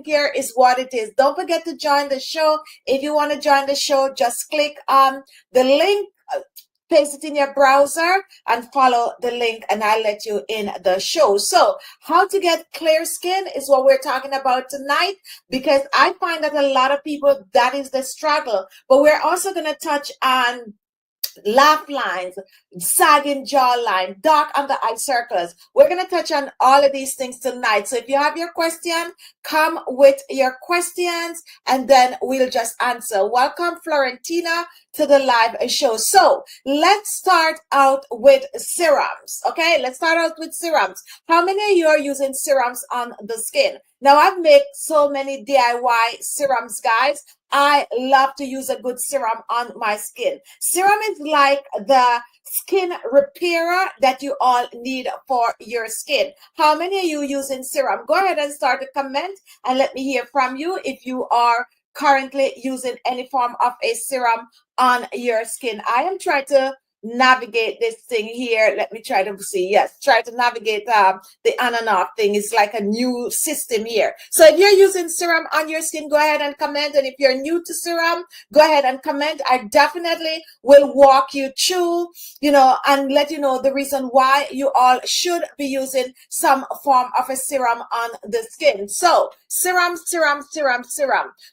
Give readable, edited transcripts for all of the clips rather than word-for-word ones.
skincare is what it is. Don't forget to join the show. If you want to join the show, just click on the link, paste it in your browser and follow the link, and I'll let you in the show. So how to get clear skin is what we're talking about tonight, because I find that a lot of people, that is the struggle. But we're also going to touch on laugh lines, sagging jawline, dark under eye circles. We're going to touch on all of these things tonight. So if you have your question, come with your questions and then we'll just answer. Welcome, Florentina, to the live show. So let's start out with serums. Okay, let's start out with serums. How many of you are using serums on the skin? Now, I've made so many DIY serums, guys. I love to use a good serum on my skin. Serum is like the skin repairer that you all need for your skin. How many of you using serum? Go ahead and start a comment and let me hear from you if you are currently using any form of a serum on your skin. I am trying to navigate this thing here. Let me try to see. Yes, try to navigate the on and off thing. It's like a new system here. So if you're using serum on your skin, go ahead and comment. And if you're new to serum, go ahead and comment. I definitely will walk you through, and let you know the reason why you all should be using some form of a serum on the skin. So serum.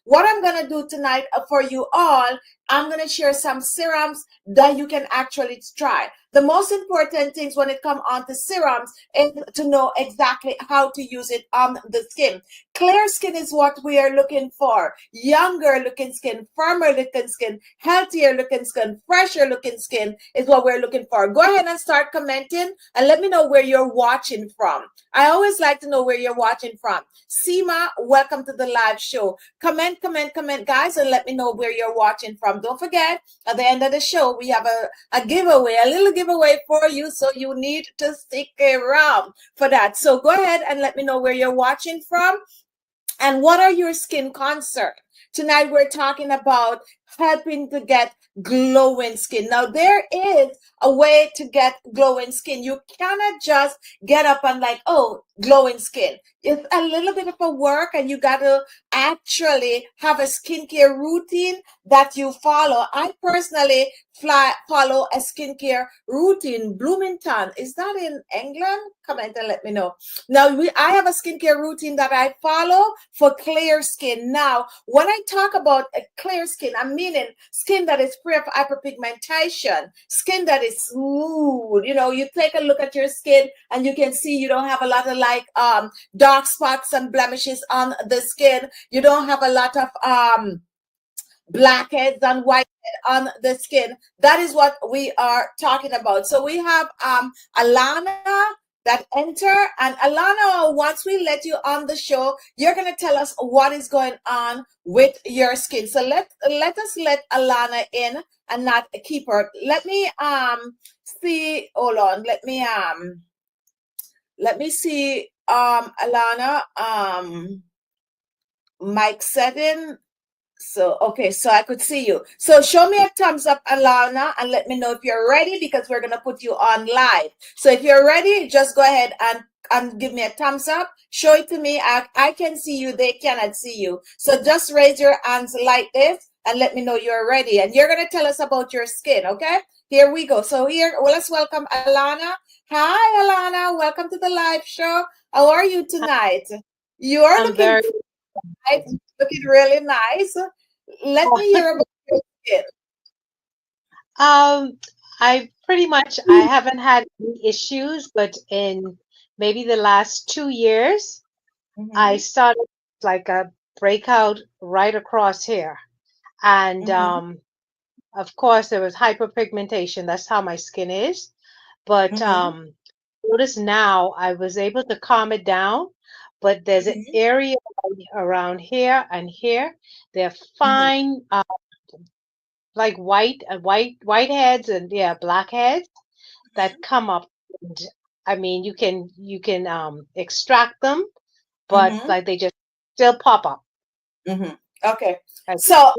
What I'm going to do tonight for you all, I'm going to share some serums that you can actually try. The most important things when it comes on to serums is to know exactly how to use it on the skin. Clear skin is what we are looking for. Younger looking skin, firmer looking skin, healthier looking skin, fresher looking skin is what we're looking for. Go ahead and start commenting and let me know where you're watching from. I always like to know where you're watching from. Seema, welcome to the live show. Comment, guys, and let me know where you're watching from. Don't forget, at the end of the show, we have a giveaway, a little giveaway for you, so you need to stick around for that. So go ahead and let me know where you're watching from and what are your skin concerns. Tonight we're talking about helping to get glowing skin. Now there is a way to get glowing skin. You cannot just get up and like, oh, glowing skin. It's a little bit of a work, and you got to actually have a skincare routine that you follow. I personally follow a skincare routine. Bloomington, is that in England? Comment and let me know. Now I have a skincare routine that I follow for clear skin. Now when I talk about a clear skin, I'm meaning skin that is free of hyperpigmentation, skin that is smooth. You take a look at your skin and you can see you don't have a lot of like dark spots and blemishes on the skin. You don't have a lot of blackheads and whiteheads on the skin. That is what we are talking about. So we have Alana that enter, and Alana, once we let you on the show, you're going to tell us what is going on with your skin. So let us let Alana in and not keep her. Let me see. Hold on. Let me see Alana mic setting. So, okay, so I could see you. So show me a thumbs up, Alana, and let me know if you're ready, because we're going to put you on live. So if you're ready, just go ahead and give me a thumbs up. Show it to me. I can see you. They cannot see you. So just raise your hands like this and let me know you're ready. And you're going to tell us about your skin, okay? Here we go. So let's welcome Alana. Hi, Alana. Welcome to the live show. How are you tonight? You're looking looking really nice. Let me hear about your skin. I haven't had any issues, but in maybe the last 2 years, I started like a breakout right across here. And of course, there was hyperpigmentation. That's how my skin is. But notice now I was able to calm it down. But there's an area around here and here. They're fine, like white heads and black heads that come up. And, I mean, you can extract them, but like they just still pop up. Okay. So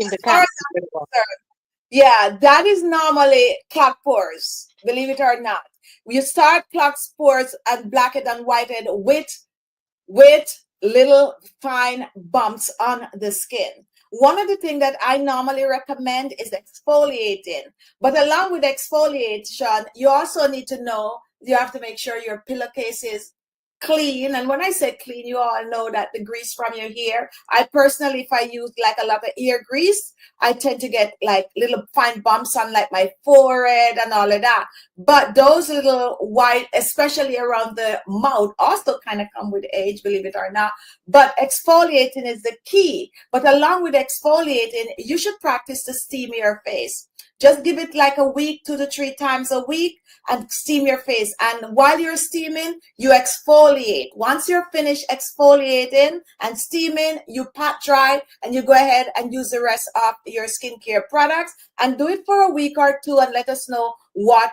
yeah, that is normally clogged pores. Believe it or not, you start clogged pores and blackhead and whitehead with little fine bumps on the skin. One of the things that I normally recommend is exfoliating. But along with exfoliation, you also need to know you have to make sure your pillowcase is clean. And when I say clean, you all know that the grease from your hair. I personally, if I use like a lot of ear grease, I tend to get like little fine bumps on like my forehead and all of that. But those little white, especially around the mouth, also kind of come with age, believe it or not. But exfoliating is the key. But along with exfoliating, you should practice to steam your face. Just give it like a week, 2 to 3 times a week, and steam your face. And while you're steaming, you exfoliate. Once you're finished exfoliating and steaming, you pat dry and you go ahead and use the rest of your skincare products, and do it for a week or two and let us know what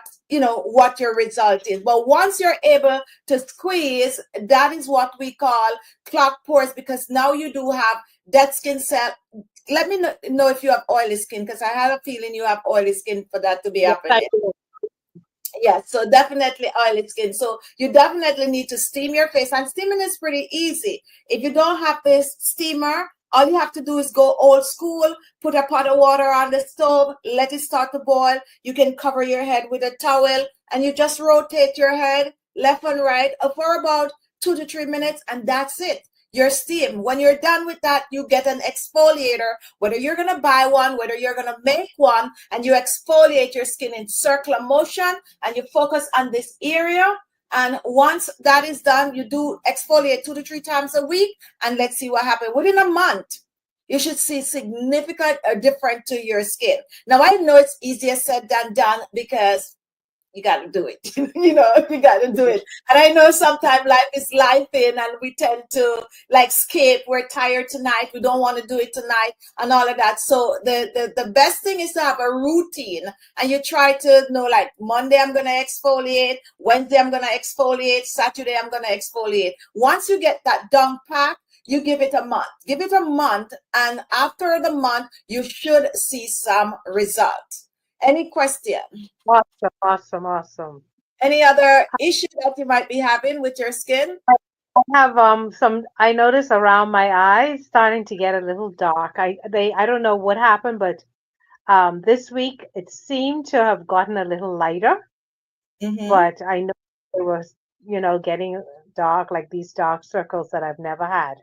your result is. But once you're able to squeeze, that is what we call clogged pores, because now you do have dead skin cell. Let me know if you have oily skin, because I have a feeling you have oily skin for that to be happening. Yes, so definitely oily skin. So you definitely need to steam your face, and steaming is pretty easy. If you don't have this steamer, all you have to do is go old school, put a pot of water on the stove, let it start to boil. You can cover your head with a towel, and you just rotate your head left and right for about 2 to 3 minutes, and that's it. Your steam. When you're done with that, you get an exfoliator, whether you're going to buy one, whether you're going to make one, and you exfoliate your skin in circular motion, and you focus on this area. And once that is done, you do exfoliate 2 to 3 times a week, and let's see what happens. Within a month, you should see significant difference to your skin. Now, I know it's easier said than done, because you got to do it. You got to do it. And I know sometimes life is life and we tend to like skip. We're tired tonight. We don't want to do it tonight and all of that. So the best thing is to have a routine, and you try to know, like, Monday I'm going to exfoliate, Wednesday I'm going to exfoliate, Saturday I'm going to exfoliate. Once you get that down pack, you give it a month. Give it a month, and after the month, you should see some results. Any question? Awesome. Any other issue that you might be having with your skin? I have I notice around my eyes starting to get a little dark. I don't know what happened, but this week it seemed to have gotten a little lighter, but I know it was, getting dark, like these dark circles that I've never had.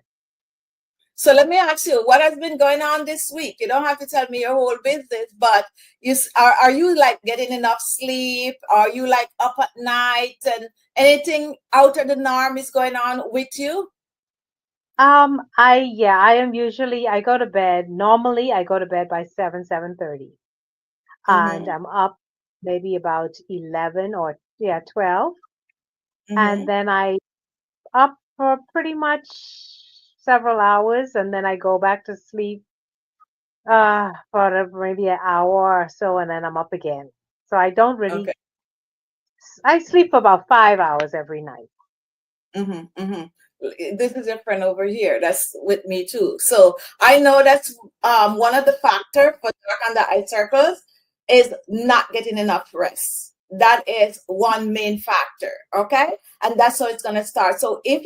So let me ask you, what has been going on this week? You don't have to tell me your whole business, but are you like getting enough sleep? Are you like up at night, and anything out of the norm is going on with you? I am usually, I go to bed. Normally I go to bed by 7:30. And I'm up maybe about 11 or 12. And then I up for pretty much several hours, and then I go back to sleep for maybe an hour or so, and then I'm up again. So I don't really, I sleep for about 5 hours every night. This is your friend over here that's with me too. So I know that's one of the factors for dark under eye circles is not getting enough rest. That is one main factor, okay? And that's how it's going to start. So if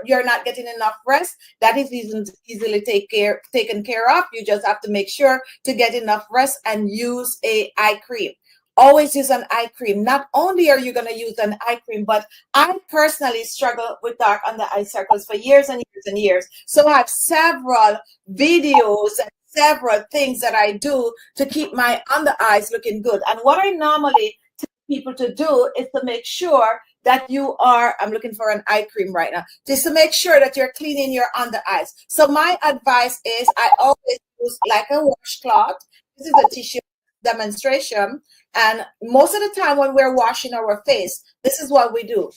you're not getting enough rest, that is easily taken care of. You just have to make sure to get enough rest and use a eye cream. Always use an eye cream. Not only are you going to use an eye cream, but I personally struggle with dark under eye circles for years and years and years. So I have several videos and several things that I do to keep my under eyes looking good. And what I normally tell people to do is to make sure that I'm looking for an eye cream right now, just to make sure that you're cleaning your under eyes. So my advice is I always use like a washcloth. This is a tissue demonstration. And most of the time when we're washing our face, this is what we do.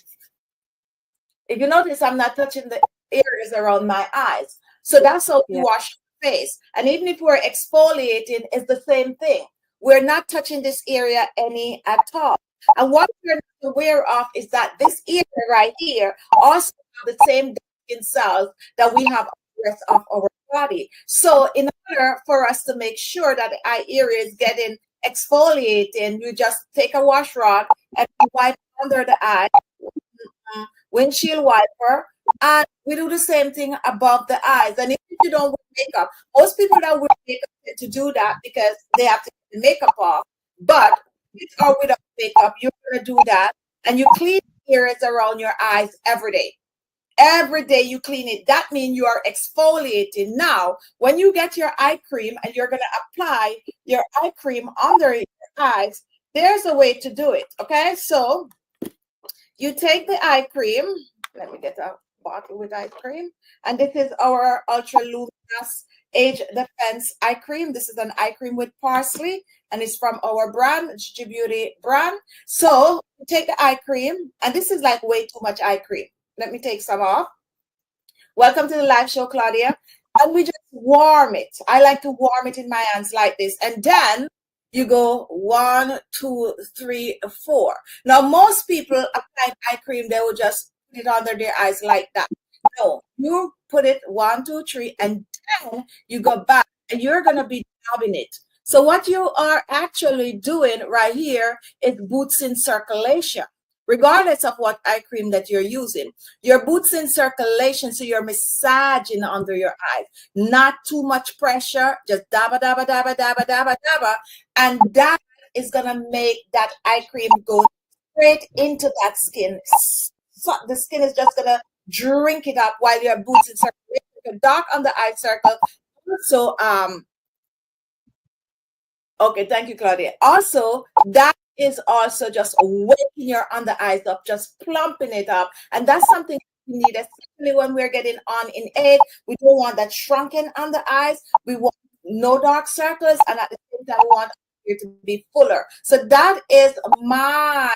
If you notice, I'm not touching the areas around my eyes. So that's how we wash our face. And even if we're exfoliating, it's the same thing. We're not touching this area any at all. And what we're not aware of is that this area right here also have the same skin cells that we have on the rest of our body. So in order for us to make sure that the eye area is getting exfoliating, you just take a wash rag and wipe under the eye, windshield wiper, And we do the same thing above the eyes. And if you don't wear makeup, most people that wear makeup tend to do that because they have to get the makeup off. But with or without makeup, you're going to do that. And you clean the areas around your eyes every day. Every day you clean it. That means you are exfoliating. Now, when you get your eye cream and you're going to apply your eye cream under your eyes, there's a way to do it. Okay, so you take the eye cream. Let me get a bottle with eye cream. And this is our Ultra Luminous Age Defense Eye Cream. This is an eye cream with parsley, and it's from our brand, Khichi Beauty brand. So you take the eye cream, and this is like way too much eye cream. Let me take some off. Welcome to the live show, Claudia. And we just warm it. I like to warm it in my hands like this. And then you go 1, 2, 3, 4. Now, most people apply eye cream, they will just put it under their eyes like that. No, you put it 1, 2, 3, and then you go back and you're going to be dabbing it. So what you are actually doing right here is boosting circulation. Regardless of what eye cream that you're using, you're boosting circulation, so you're massaging under your eyes. Not too much pressure, just dabba, dabba, dabba, dabba, dabba, dabba. And that is going to make that eye cream go straight into that skin. So the skin is just going to drink it up while you're boosting circulation. Dark on the eye circle. So, okay, thank you, Claudia. Also, that is also just waking your under eyes up, just plumping it up. And that's something we need, especially when we're getting on in age. We don't want that shrunken under eyes. We want no dark circles, and at the same time, we want it to be fuller. So that is my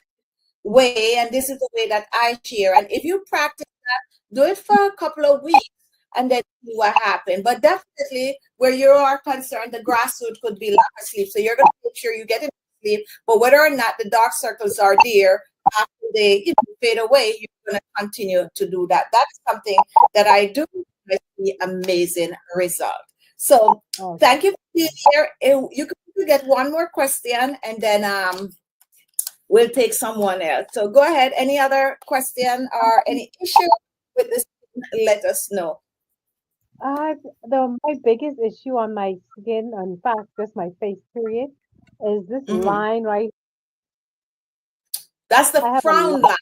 way, and this is the way that I share. And if you practice that, do it for a couple of weeks, and then see what happened. But definitely, where you are concerned, the grassroots could be lack of sleep. So you're going to make sure you get enough sleep. But whether or not the dark circles are there after they fade away, you're going to continue to do that. That's something that I do. I see amazing result. So thank you for being here. You can get one more question, and then we'll take someone else. So go ahead. Any other question or any issue with this? Let us know. My biggest issue on my skin, in fact, just my face period, is this line right. That's the I have a frown line. line.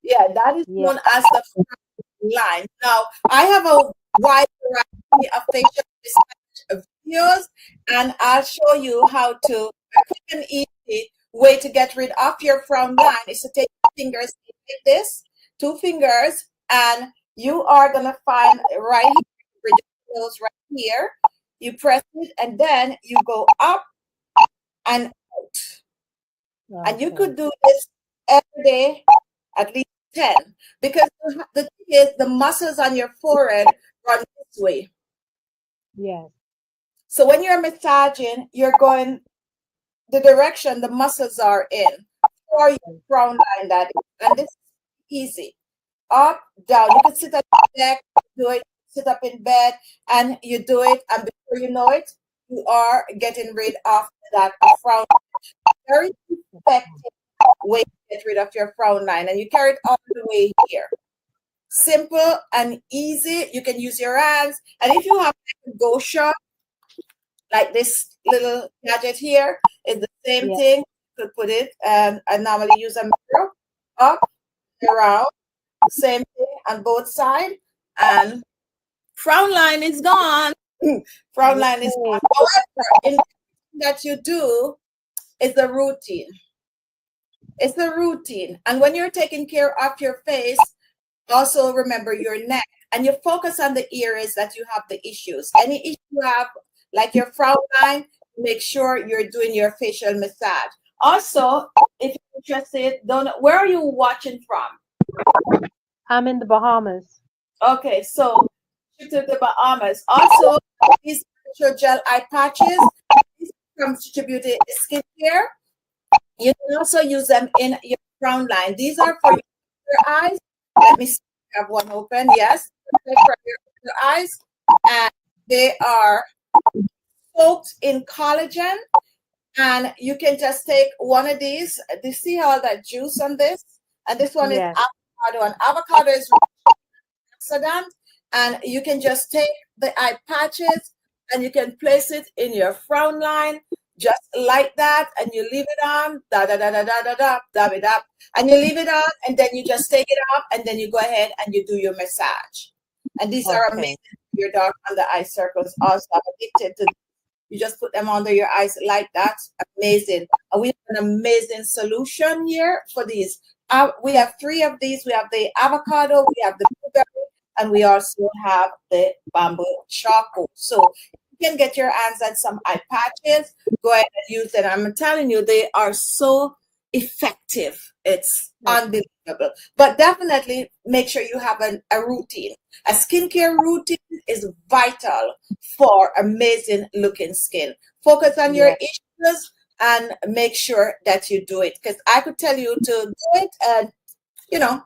Yeah, that is known as the frown line. Now, I have a wide variety of facial videos, and I'll show you how to, a quick and easy way to get rid of your frown line is to take your fingers like this, 2 fingers, and you are going to find right here, right here. You press it, and then you go up and out. And you could do this every day, at least 10, because the thing is, the muscles on your forehead run this way. Yes. So when you're massaging, you're going the direction the muscles are in, or your frown line that is. And this is easy. Up, down. You can sit at the deck, do it, sit up in bed, and you do it, and before you know it, you are getting rid of that frown line. Very effective way to get rid of your frown line, and you carry it all the way here. Simple and easy. You can use your hands, and if you have like a go shot, like this little gadget here, is the same thing. You could put it, and I normally use a mirror, up, around, same thing on both sides, and frown line is gone. Frown line is gone. However, in that you do is the routine. It's the routine. And when you're taking care of your face, also remember your neck, and you focus on the areas that you have the issues. Any issue you have, like your frown line, make sure you're doing your facial massage. Also, if you're interested, where are you watching from? I'm in the Bahamas. Okay, so to the Bahamas. Also, these facial gel eye patches from Khichi Beauty Skincare. You can also use them in your frown line. These are for your eyes. Let me see if I have one open. Yes, for your eyes. And they are soaked in collagen. And you can just take one of these. Do you see all that juice on this? And this one is avocado. And avocado is antioxidant. And you can just take the eye patches and you can place it in your frown line just like that, and you leave it on, da da da da da da da, dab it up, and you leave it on, and then you just take it off, and then you go ahead and you do your massage. And these are amazing for your dark under eye circles. Also, I'm addicted to. You just put them under your eyes like that. Amazing. And we have an amazing solution here for these. We have 3 of these. We have the avocado, we have the blueberry, and we also have the bamboo charcoal. So you can get your hands on some eye patches. Go ahead and use them. I'm telling you, they are so effective. It's unbelievable. But definitely make sure you have a routine. A skincare routine is vital for amazing looking skin. Focus on your issues and make sure that you do it. Because I could tell you to do it and, you know,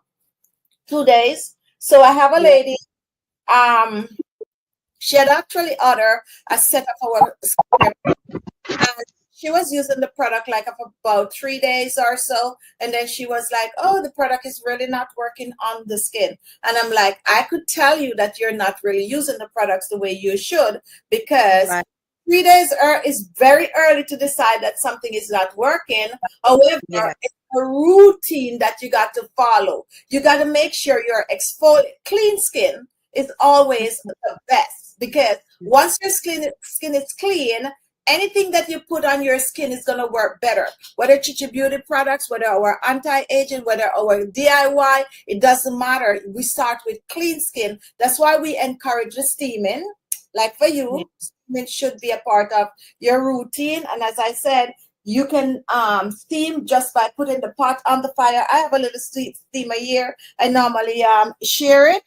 2 days. So I have a lady, she had actually ordered a set of our skincare, and she was using the product like for about 3 days or so. And then she was like, oh, the product is really not working on the skin. And I'm like, I could tell you that you're not really using the products the way you should, because 3 days is very early to decide that something is not working. However, it's a routine that you got to follow. You got to make sure your clean skin is always the best, because once your skin is clean, anything that you put on your skin is going to work better. Whether Khichi Beauty products, whether our anti-aging, whether our DIY, it doesn't matter. We start with clean skin. That's why we encourage the steaming. Like for you, steaming should be a part of your routine. And as I said, you can steam just by putting the pot on the fire. I have a little steamer here. I normally share it.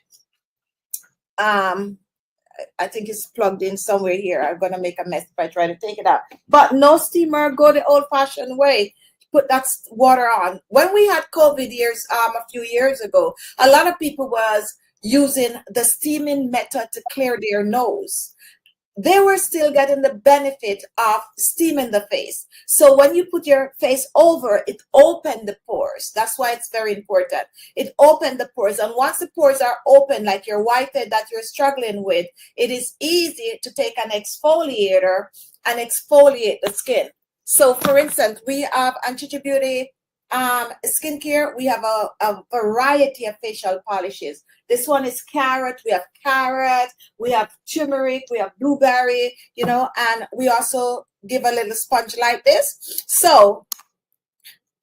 I think it's plugged in somewhere here. I'm going to make a mess if I try to take it out. But no steamer, go the old-fashioned way. Put that water on. When we had COVID a few years ago, a lot of people was using the steaming method to clear their nose. They were still getting the benefit of steaming the face. So when you put your face over, it opened the pores. That's why it's very important. It opened the pores. And once the pores are open, like your whitehead that you're struggling with, it is easy to take an exfoliator and exfoliate the skin. So for instance, we have on Khichi Beauty skincare, we have a variety of facial polishes. This one is carrot. We have turmeric, we have blueberry, you know, and we also give a little sponge like this. So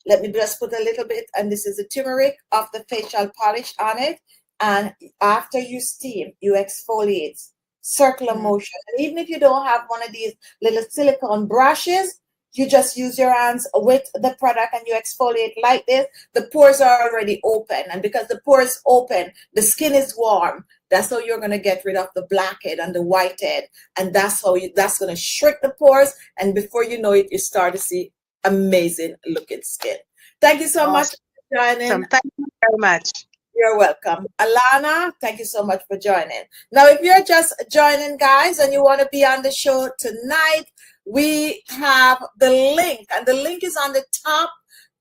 let me just put a little bit, and this is the turmeric of the facial polish on it. And after you steam, you exfoliate, circular motion. And even if you don't have one of these little silicone brushes, you just use your hands with the product and you exfoliate like this. The pores are already open. And because the pores open, the skin is warm. That's how you're going to get rid of the blackhead and the whitehead. And that's going to shrink the pores. And before you know it, you start to see amazing looking skin. Thank you so much for joining. Thank you very much. You're welcome. Alana, thank you so much for joining. Now, if you're just joining, guys, and you want to be on the show tonight, we have the link, and the link is on the top.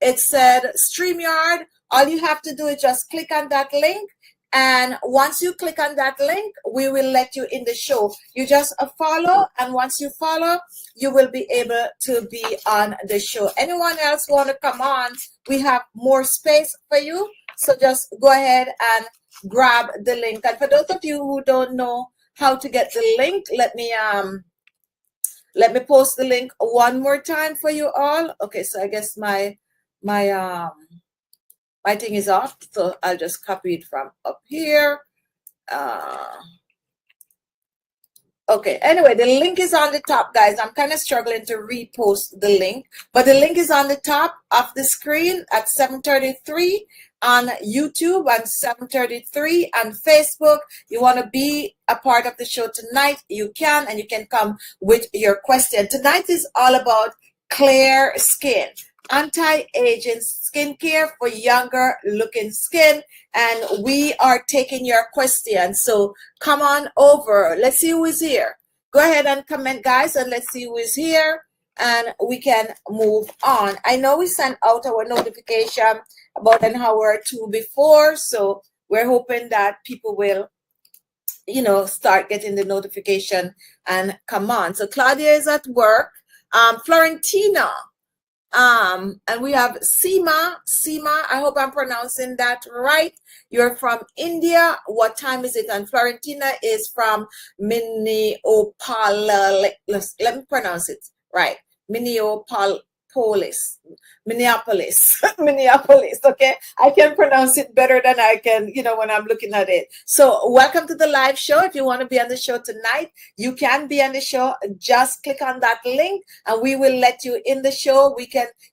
It said StreamYard. All you have to do is just click on that link. And once you click on that link, we will let you in the show. You just follow, and once you follow, you will be able to be on the show. Anyone else want to come on? We have more space for you. So just go ahead and grab the link. And for those of you who don't know how to get the link, let me post the link one more time for you all. Okay, so I guess my thing is off, so I'll just copy it from up here. Okay, anyway, the link is on the top, guys. I'm kind of struggling to repost the link, but the link is on the top of the screen at 7:33 on YouTube and 7:33 on Facebook. You want to be a part of the show tonight, you can, and you can come with your question. Tonight is all about clear skin, anti-aging skincare for younger looking skin, and we are taking your questions. So come on over. Let's see who is here. Go ahead and comment, guys, and let's see who is here, and we can move on. I know we sent out our notification about an hour or two before, so we're hoping that people will start getting the notification and come on. So Claudia is at work. Florentina. And we have Seema. I hope I'm pronouncing that right. You're from India. What time is it? And Florentina is from Minneapolis. Let me pronounce it right. Minneapolis. Minneapolis. Okay, I can pronounce it better than I can, when I'm looking at it. So welcome to the live show. If you want to be on the show tonight, you can be on the show. Just click on that link and we will let you in the show.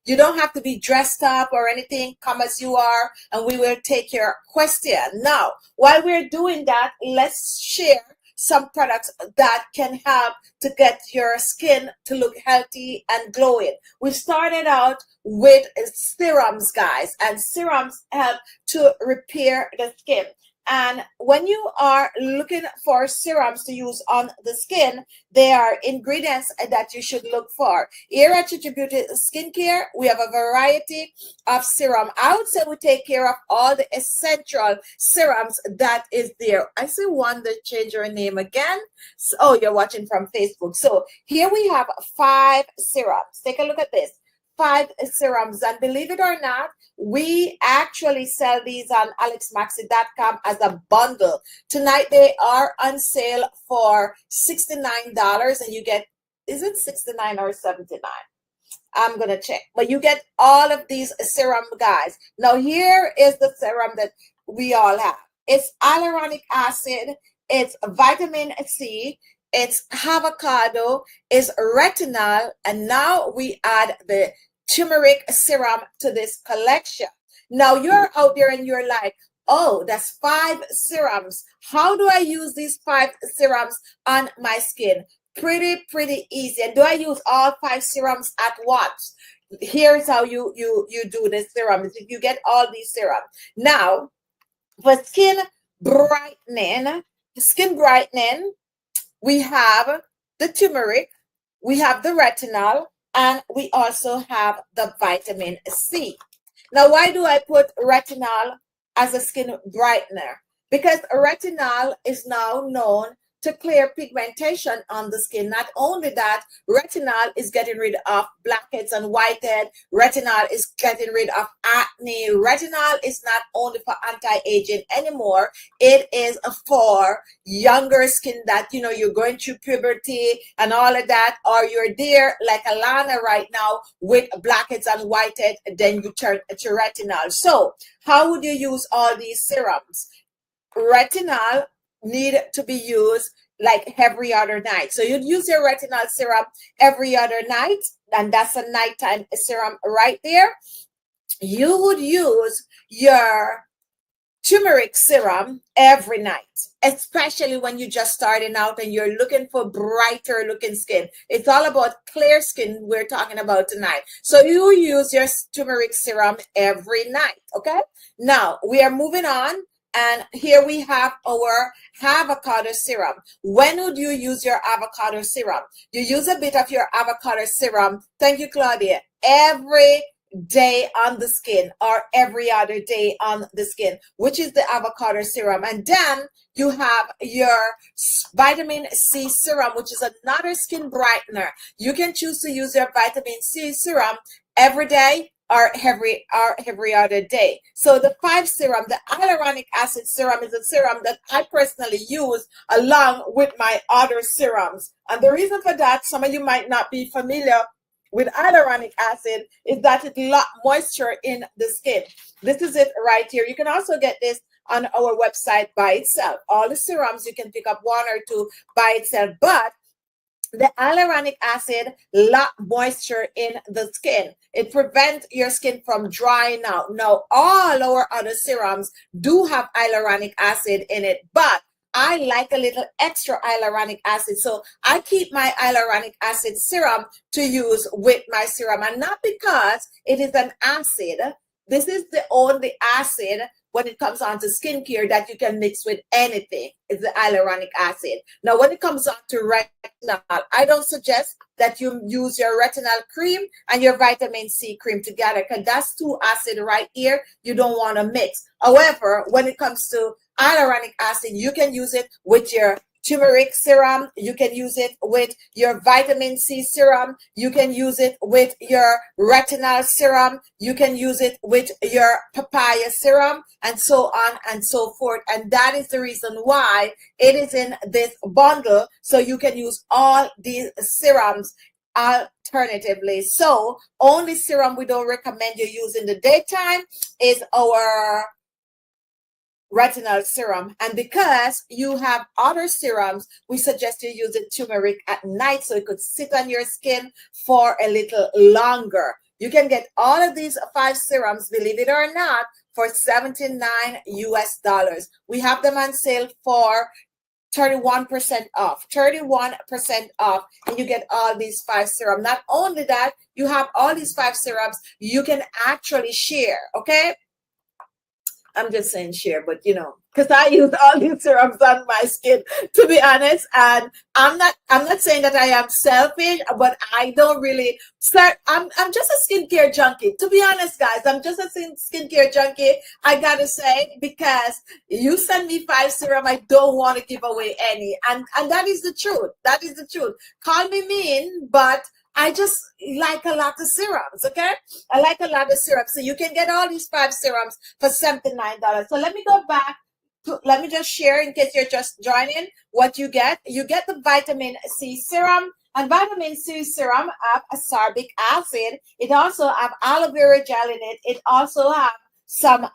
You don't have to be dressed up or anything. Come as you are and we will take your question. Now, while we're doing that, let's share some products that can help to get your skin to look healthy and glowing. We started out with serums, guys, and serums help to repair the skin. And when you are looking for serums to use on the skin, there are ingredients that you should look for. Here at Khichi Beauty Skincare, we have a variety of serum. I would say we take care of all the essential serums that is there. I see one that changed your name again. So, oh, you're watching from Facebook. So here we have 5 serums. Take a look at this. 5 serums, and believe it or not, we actually sell these on ALESMAXii.com as a bundle. Tonight they are on sale for $69, and you get, is it 69 or 79? I'm gonna check, but you get all of these serum, guys. Now here is the serum that we all have. It's hyaluronic acid, it's vitamin C, it's avocado, it's retinol, and now we add the turmeric serum to this collection. Now you're out there and you're like, oh, that's 5 serums. How do I use these 5 serums on my skin? Pretty easy. And do I use all 5 serums at once? Here's how you do this serum. You get all these serums. Now, for skin brightening, we have the turmeric, we have the retinol, and we also have the vitamin C. Now, why do I put retinol as a skin brightener? Because retinol is now known to clear pigmentation on the skin. Not only that, retinol is getting rid of blackheads and whitehead. Retinol is getting rid of acne. Retinol is not only for anti-aging anymore. It is for younger skin that, you're going through puberty and all of that, or you're there like Alana right now with blackheads and whitehead, then you turn to retinol. So how would you use all these serums? Retinol need to be used like every other night. So you'd use your retinol serum every other night, and that's a nighttime serum right there. You would use your turmeric serum every night, especially when you're just starting out and you're looking for brighter looking skin. It's all about clear skin we're talking about tonight. So you use your turmeric serum every night, okay? Now, we are moving on. And here we have our avocado serum. When would you use your avocado serum? You use a bit of your avocado serum. Thank you, Claudia. Every day on the skin or every other day on the skin, which is the avocado serum. And then you have your vitamin C serum, which is another skin brightener. You can choose to use your vitamin C serum every day or every other day. So the 5 serum, the hyaluronic acid serum, is a serum that I personally use along with my other serums. And the reason for that, some of you might not be familiar with hyaluronic acid, is that it locks moisture in the skin. This is it right here. You can also get this on our website by itself. All the serums, you can pick up 1 or 2 by itself, but the hyaluronic acid lock moisture in the skin. It prevents your skin from drying out. Now, all our other serums do have hyaluronic acid in it, but I like a little extra hyaluronic acid. So I keep my hyaluronic acid serum to use with my serum, and not because it is an acid. This is the only acid when it comes on to skincare that you can mix with anything is the hyaluronic acid. Now, when it comes on to retinol, I don't suggest that you use your retinol cream and your vitamin C cream together, because that's too acid right here. You don't want to mix. However, when it comes to hyaluronic acid, you can use it with your turmeric serum, you can use it with your vitamin C serum, you can use it with your retinol serum, you can use it with your papaya serum, and so on and so forth. And that is the reason why it is in this bundle, so you can use all these serums alternatively. So only serum we don't recommend you use in the daytime is our retinol serum, and because you have other serums, we suggest you use the turmeric at night so it could sit on your skin for a little longer. You can get all of these 5 serums, believe it or not, for $79 US. We have them on sale for 31% off, 31% off, and you get all these 5 serums. Not only that, you have all these 5 serums you can actually share, okay? I'm just saying share, but you know, because I use all these serums on my skin, to be honest. And I'm not saying that I am selfish, but I don't really start. I'm just a skincare junkie, to be honest, guys. I'm just a skincare junkie. I gotta say, because you send me 5 serum, I don't want to give away any, and that is the truth. That is the truth. Call me mean, but I just like a lot of serums, okay? I like a lot of serums. So you can get all these 5 serums for $79. So let me go back. Let me just share in case you're just joining what you get. You get the vitamin C serum, and vitamin C serum have ascorbic acid. It also have aloe vera gel in it. It also have some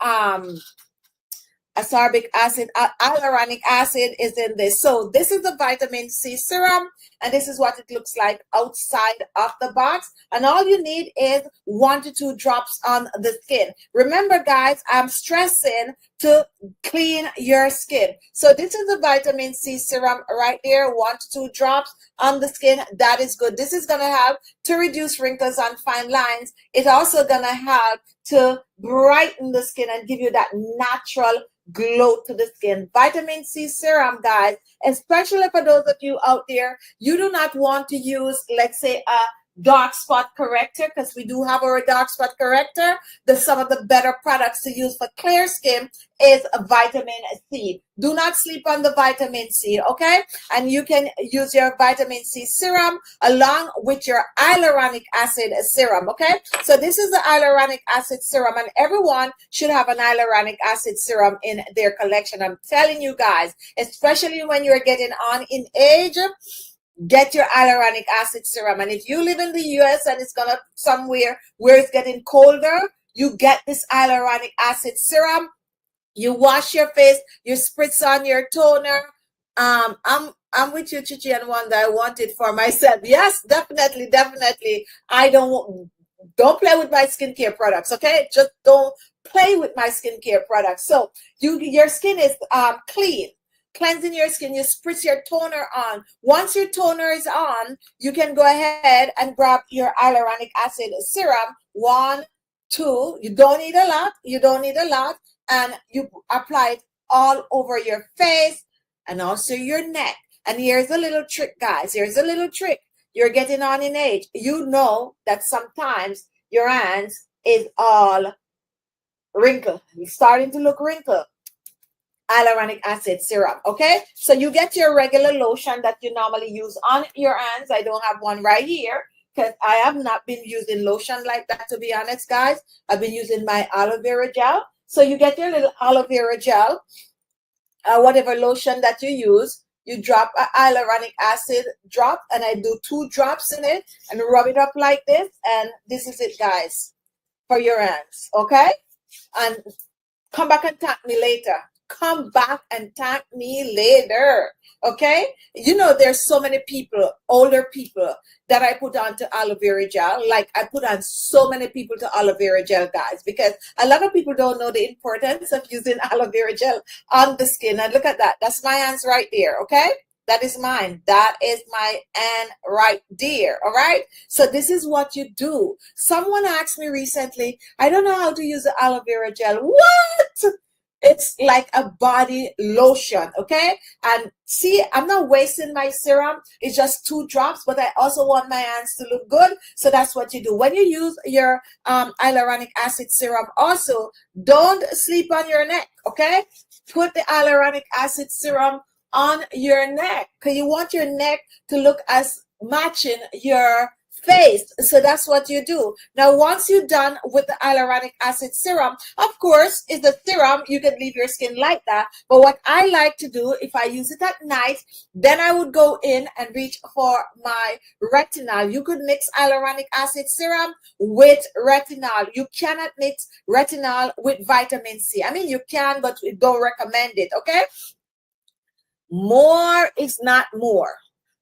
ascorbic acid, hyaluronic acid is in this. So this is the vitamin C serum, and this is what it looks like outside of the box. And all you need is 1 to 2 drops on the skin. Remember, guys, I'm stressing to clean your skin. So this is the vitamin C serum right there, 1 to 2 drops on the skin. That is good. This is going to help to reduce wrinkles and fine lines. It's also going to help to brighten the skin and give you that natural glow to the skin. Vitamin C serum, guys, especially for those of you out there, you do not want to use, let's say, a dark spot corrector, because we do have our dark spot corrector. Some of the better products to use for clear skin is a vitamin C. Do not sleep on the vitamin C, okay? And you can use your vitamin C serum along with your hyaluronic acid serum, okay? So this is the hyaluronic acid serum, and everyone should have an hyaluronic acid serum in their collection. I'm telling you guys, especially when you're getting on in age, get your hyaluronic acid serum. And if you live in the US and it's gonna somewhere where it's getting colder, you get this hyaluronic acid serum. You wash your face, you spritz on your toner. I'm with you, Khichi and Wanda. I want it for myself. Yes, definitely, definitely. I don't play with my skincare products, okay? Just don't play with my skincare products. So your skin is clean. Cleansing your skin, you spritz your toner on. Once your toner is on, you can go ahead and grab your hyaluronic acid serum. 1, 2, you don't need a lot. You don't need a lot. And you apply it all over your face and also your neck. And here's a little trick, guys. Here's a little trick. You're getting on in age. You know that sometimes your hands is all wrinkled. It's starting to look wrinkled. Hyaluronic acid serum, okay? So you get your regular lotion that you normally use on your hands. I don't have one right here because I have not been using lotion like that, to be honest, guys. I've been using my aloe vera gel. So you get your little aloe vera gel, whatever lotion that you use. You drop a hyaluronic acid drop, and I do 2 drops in it and rub it up like this. And this is it, guys, for your hands, okay? And come back and thank me later. Come back and thank me later, okay? You know, there's so many people, older people, that I put on to aloe vera gel. Like, I put on so many people to aloe vera gel, guys, because a lot of people don't know the importance of using aloe vera gel on the skin. And look at that. That's my hands right there, okay? That is mine. That is my hand right there, all right? So this is what you do. Someone asked me recently, I don't know how to use the aloe vera gel. What? It's like a body lotion, okay? And see, I'm not wasting my serum. It's just 2 drops, but I also want my hands to look good. So that's what you do. When you use your hyaluronic acid serum, also, don't sleep on your neck, okay? Put the hyaluronic acid serum on your neck because you want your neck to look as matching your face. So that's what you do. Now, once you're done with the hyaluronic acid serum, of course, is the serum, you can leave your skin like that. But what I like to do, if I use it at night, then I would go in and reach for my retinol. You could mix hyaluronic acid serum with retinol. You cannot mix retinol with vitamin C. I mean, you can, but we don't recommend it, okay? More is not more.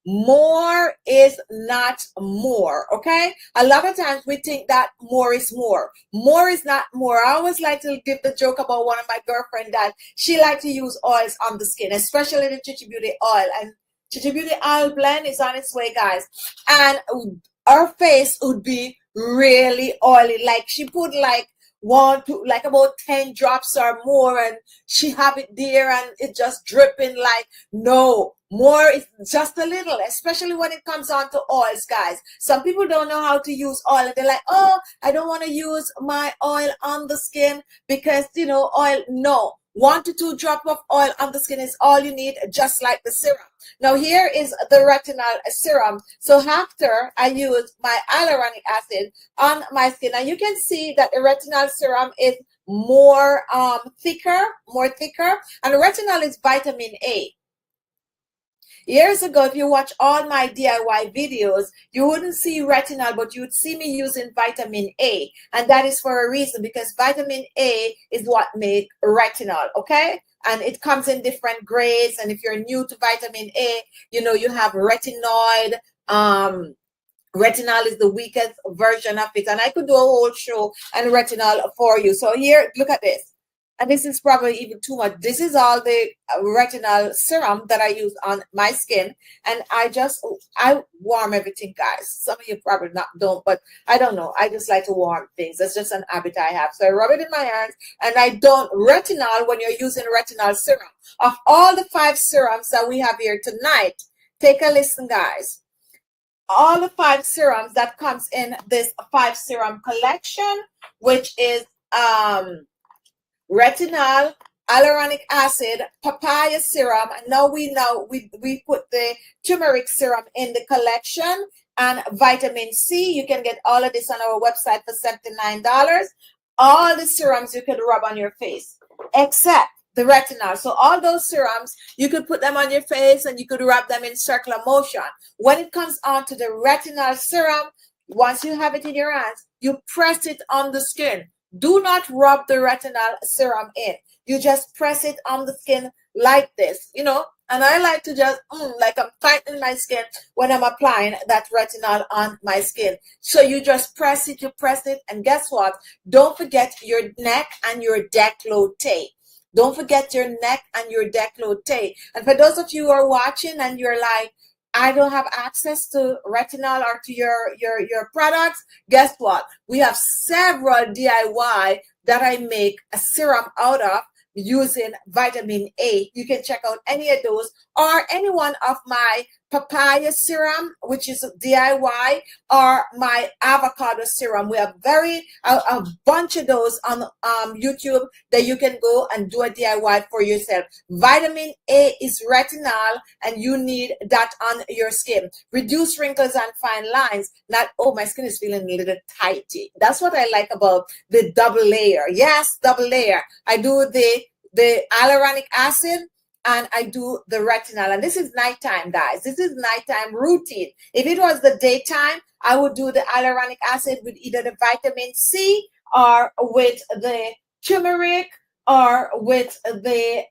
More is not more, okay? A lot of times we think that more is more. More is not more. I always like to give the joke about one of my girlfriends that she liked to use oils on the skin, especially the Khichi Beauty oil. And Khichi Beauty oil blend is on its way, guys. And her face would be really oily. Like she put like like about 10 drops or more, and she have it there and it just dripping. Like, no, more is just a little, especially when it comes on to oils, guys. Some people don't know how to use oil and they're like, oh, I don't want to use my oil on the skin because, you know, oil. No, 1 to 2 drops of oil on the skin is all you need, just like the serum. Now here is the retinol serum. So after I use my hyaluronic acid on my skin, and you can see that the retinol serum is more thicker, and the retinol is vitamin A. Years ago, if you watch all my DIY videos, you wouldn't see retinol, but you would see me using vitamin A. And that is for a reason, because vitamin A is what makes retinol, okay? And it comes in different grades. And if you're new to vitamin A, you know, you have retinoid. Retinol is the weakest version of it. And I could do a whole show on retinol for you. So here, look at this. And this is probably even too much. This is all the retinol serum that I use on my skin. And I warm everything, guys. Some of you probably don't, but I don't know. I just like to warm things. That's just an habit I have. So I rub it in my hands, and I don't. Retinol, when you're using retinol serum, of all the 5 serums that we have here tonight, take a listen, guys. All the 5 serums that comes in this 5 serum collection, which is retinol, hyaluronic acid, papaya serum. And now we put the turmeric serum in the collection, and vitamin C. You can get all of this on our website for $79. All the serums you could rub on your face, except the retinol. So all those serums, you could put them on your face and you could rub them in circular motion. When it comes on to the retinol serum, once you have it in your hands, you press it on the skin. Do not rub the retinol serum in. You just press it on the skin like this, you know. And I like to just, like I'm tightening my skin when I'm applying that retinol on my skin. So you just press it, and guess what? Don't forget your neck and your décolleté. Don't forget your neck and your décolleté. And for those of you who are watching and you're like, I don't have access to retinol or to your products, guess what? We have several DIY that I make a serum out of using vitamin A. You can check out any of those or any one of my papaya serum, which is DIY, or my avocado serum. We have a bunch of those on YouTube that you can go and do a DIY for yourself. Vitamin A is retinol, and you need that on your skin. Reduce wrinkles and fine lines. Not, oh, my skin is feeling a little tighty. That's what I like about the double layer. Yes, double layer. I do the hyaluronic acid, and I do the retinol. And this is nighttime, guys. This is nighttime routine. If it was the daytime, I would do the hyaluronic acid with either the vitamin C or with the turmeric or with the,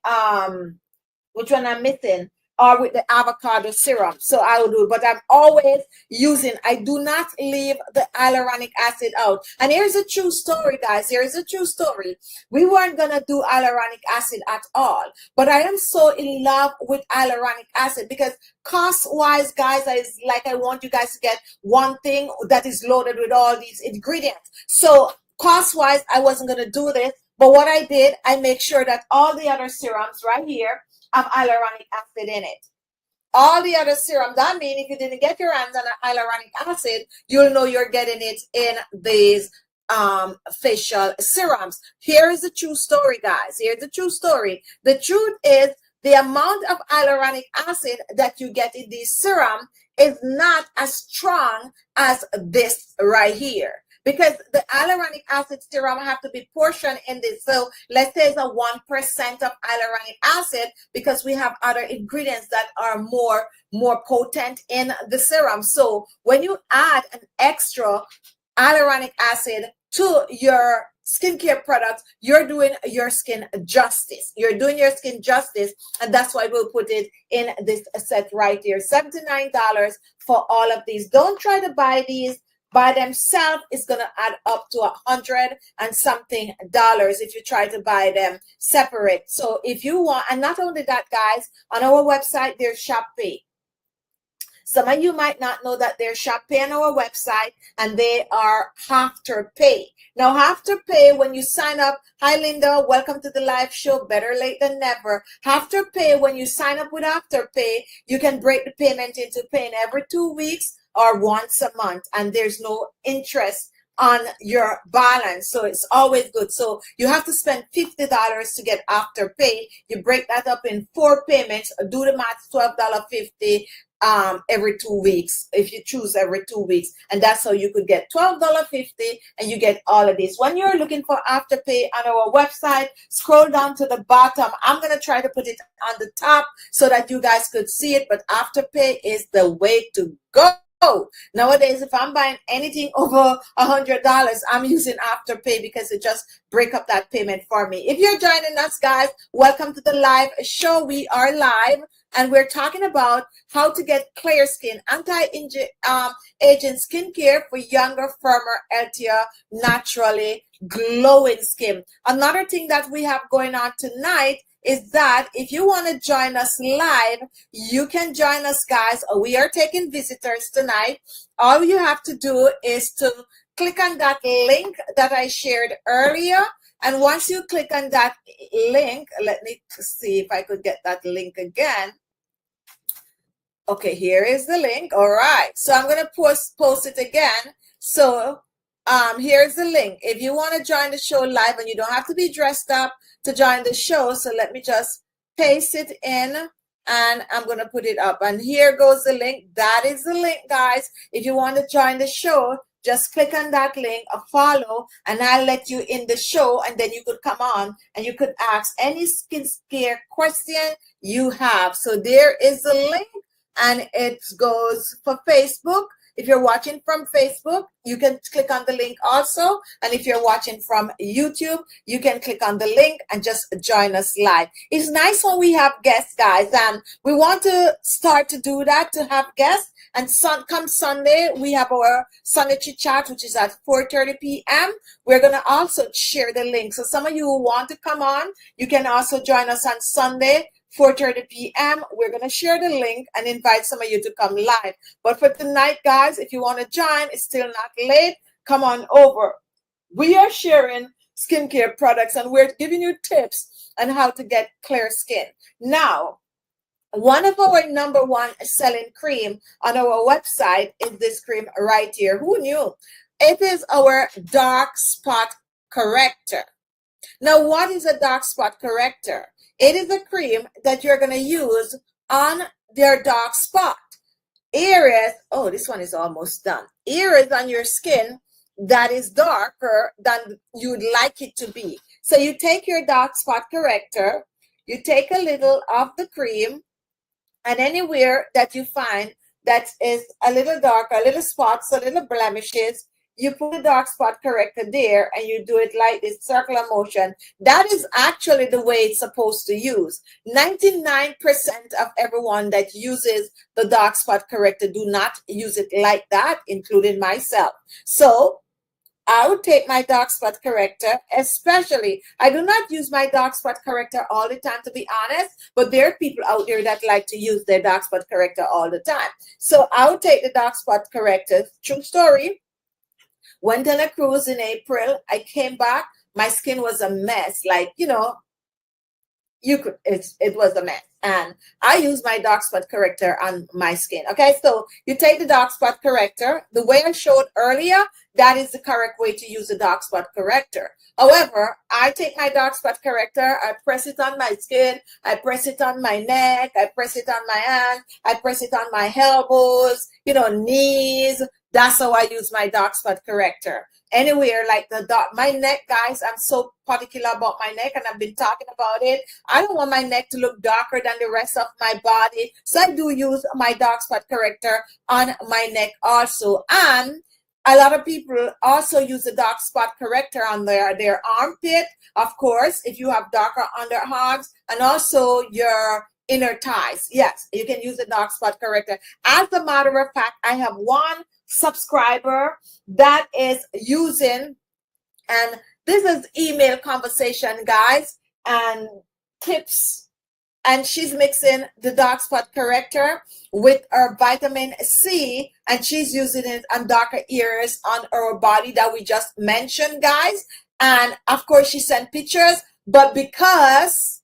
which one I'm missing, or with the avocado serum. So I will do it, but I'm always using, I do not leave the hyaluronic acid out. And here's a true story, guys. Here's a true story. We weren't going to do hyaluronic acid at all, but I am so in love with hyaluronic acid because cost-wise, guys, I want you guys to get one thing that is loaded with all these ingredients. So cost-wise, I wasn't going to do this. But what I did, I make sure that all the other serums right here have hyaluronic acid in it. All the other serum, that means if you didn't get your hands on hyaluronic acid, you'll know you're getting it in these facial serums. Here is the true story, guys. Here's the true story. The truth is the amount of hyaluronic acid that you get in this serum is not as strong as this right here. Because the hyaluronic acid serum have to be portioned in this. So let's say it's a 1% of hyaluronic acid, because we have other ingredients that are more potent in the serum. So when you add an extra hyaluronic acid to your skincare products, you're doing your skin justice. You're doing your skin justice, and that's why we'll put it in this set right here. $79 for all of these. Don't try to buy these by themselves. It's going to add up to $100 and something if you try to buy them separate. So if you want, and not only that, guys, on our website there's Shop Pay. Some of you might not know that there's Shop Pay on our website, and they are Afterpay. Now, Afterpay, when you sign up, hi Linda, welcome to the live show, better late than never. Afterpay, when you sign up with Afterpay, you can break the payment into paying every 2 weeks or once a month, and there's no interest on your balance, so it's always good. So you have to spend $50 to get Afterpay. You break that up in 4 payments, do the math, $12.50 every 2 weeks, if you choose every 2 weeks, and that's how you could get $12.50 and you get all of this. When you're looking for Afterpay on our website, scroll down to the bottom. I'm going to try to put it on the top so that you guys could see it, but Afterpay is the way to go. Nowadays, if I'm buying anything over $100, I'm using Afterpay because it just break up that payment for me. If you're joining us, guys, welcome to the live show. We are live, and we're talking about how to get clear skin, anti-aging skincare for younger, firmer, healthier, naturally glowing skin. Another thing that we have going on tonight is that if you want to join us live, you can join us, guys. We are taking visitors tonight. All you have to do is to click on that link that I shared earlier. And once you click on that link, let me see if I could get that link again. Okay, here is the link. All right. So I'm going to post it again. So here's the link. If you want to join the show live, and you don't have to be dressed up to join the show, so let me just paste it in, and I'm going to put it up. And here goes the link. That is the link, guys. If you want to join the show, just click on that link, follow, and I'll let you in the show, and then you could come on and you could ask any skincare question you have. So there is the link, and it goes for Facebook. If you're watching from Facebook, you can click on the link also. And if you're watching from YouTube, you can click on the link and just join us live. It's nice when we have guests, guys, and we want to start to do that, to have guests. And come Sunday, we have our Sunday Chit Chat, which is at 4:30 p.m. We're going to also share the link. So some of you who want to come on, you can also join us on Sunday, 4:30 p.m. We're going to share the link and invite some of you to come live. But for tonight, guys, if you want to join, it's still not late. Come on over. We are sharing skincare products, and we're giving you tips on how to get clear skin. Now, one of our #1 selling cream on our website is this cream right here. Who knew? It is our dark spot corrector. Now, what is a dark spot corrector? It is a cream that you're going to use on their dark spot areas. Oh, this one is almost done. Areas on your skin that is darker than you'd like it to be. So you take your dark spot corrector, you take a little of the cream, and anywhere that you find that is a little darker, a little spots, a little blemishes, you put the dark spot corrector there, and you do it like this, circular motion. That is actually the way it's supposed to use. 99% of everyone that uses the dark spot corrector do not use it like that, including myself. So I would take my dark spot corrector, especially, I do not use my dark spot corrector all the time, to be honest, but there are people out there that like to use their dark spot corrector all the time. So I would take the dark spot corrector. True story. Went on a cruise in April. I came back. my skin was a mess. Like, it was a mess. And I use my dark spot corrector on my skin. Okay, so you take the dark spot corrector the way I showed earlier. That is the correct way to use the dark spot corrector. However, I take my dark spot corrector, I press it on my skin, I press it on my neck, I press it on my hands, I press it on my elbows, knees. That's how I use my dark spot corrector. Anywhere like my neck, guys, I'm so particular about my neck, and I've been talking about it. I don't want my neck to look darker than the rest of my body, so I do use my dark spot corrector on my neck also. And a lot of people also use the dark spot corrector on their armpit, of course, if you have darker underarms, and also your inner thighs. Yes, you can use the dark spot corrector. As a matter of fact, I have one subscriber that is using, and this is email conversation, guys, and tips, and she's mixing the dark spot corrector with her vitamin C, and she's using it on darker areas on her body that we just mentioned, guys. And of course she sent pictures, but because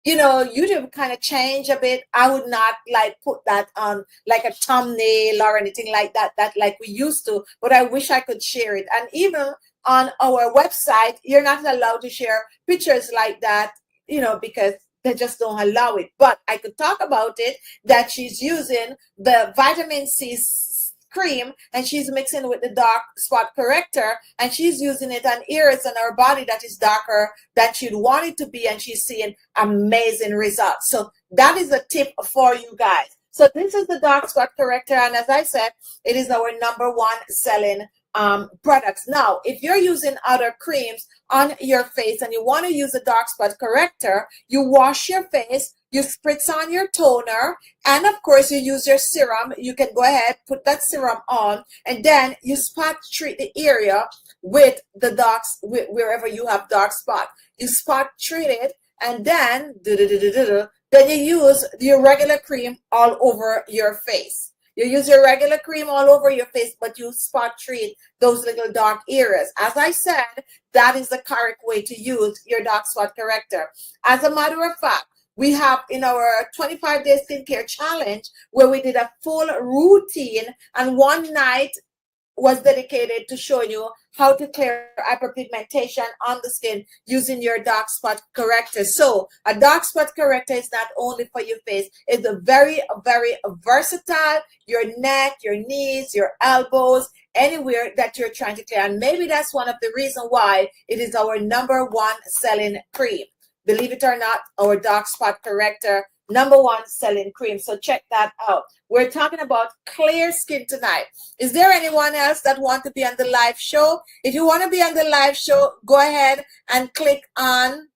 YouTube kind of change a bit, I would not like put that on like a thumbnail or anything like that like we used to, but I wish I could share it. And even on our website, you're not allowed to share pictures like that, because they just don't allow it. But I could talk about it, that she's using the vitamin C cream, and she's mixing with the dark spot corrector, and she's using it on areas on her body that is darker than she'd want it to be, and she's seeing amazing results. So that is a tip for you guys. So this is the dark spot corrector, and as I said, it is our #1 selling products. Now, if you're using other creams on your face and you want to use a dark spot corrector, you wash your face, you spritz on your toner, and of course you use your serum. You can go ahead, put that serum on, and then you spot treat the area with the wherever you have dark spot. You spot treat it, and then then you use your regular cream all over your face. You use your regular cream all over your face, but you spot treat those little dark areas. As I said, that is the correct way to use your dark spot corrector. As a matter of fact, we have in our 25-day skincare challenge where we did a full routine, and one night was dedicated to showing you how to clear hyperpigmentation on the skin using your dark spot corrector. So a dark spot corrector is not only for your face, it's a very, very versatile, your neck, your knees, your elbows, anywhere that you're trying to clear. And maybe that's one of the reasons why it is our #1 selling cream. Believe it or not, our dark spot corrector, #1 selling cream. So check that out. We're talking about clear skin tonight. Is there anyone else that want to be on the live show? If you want to be on the live show, go ahead and click on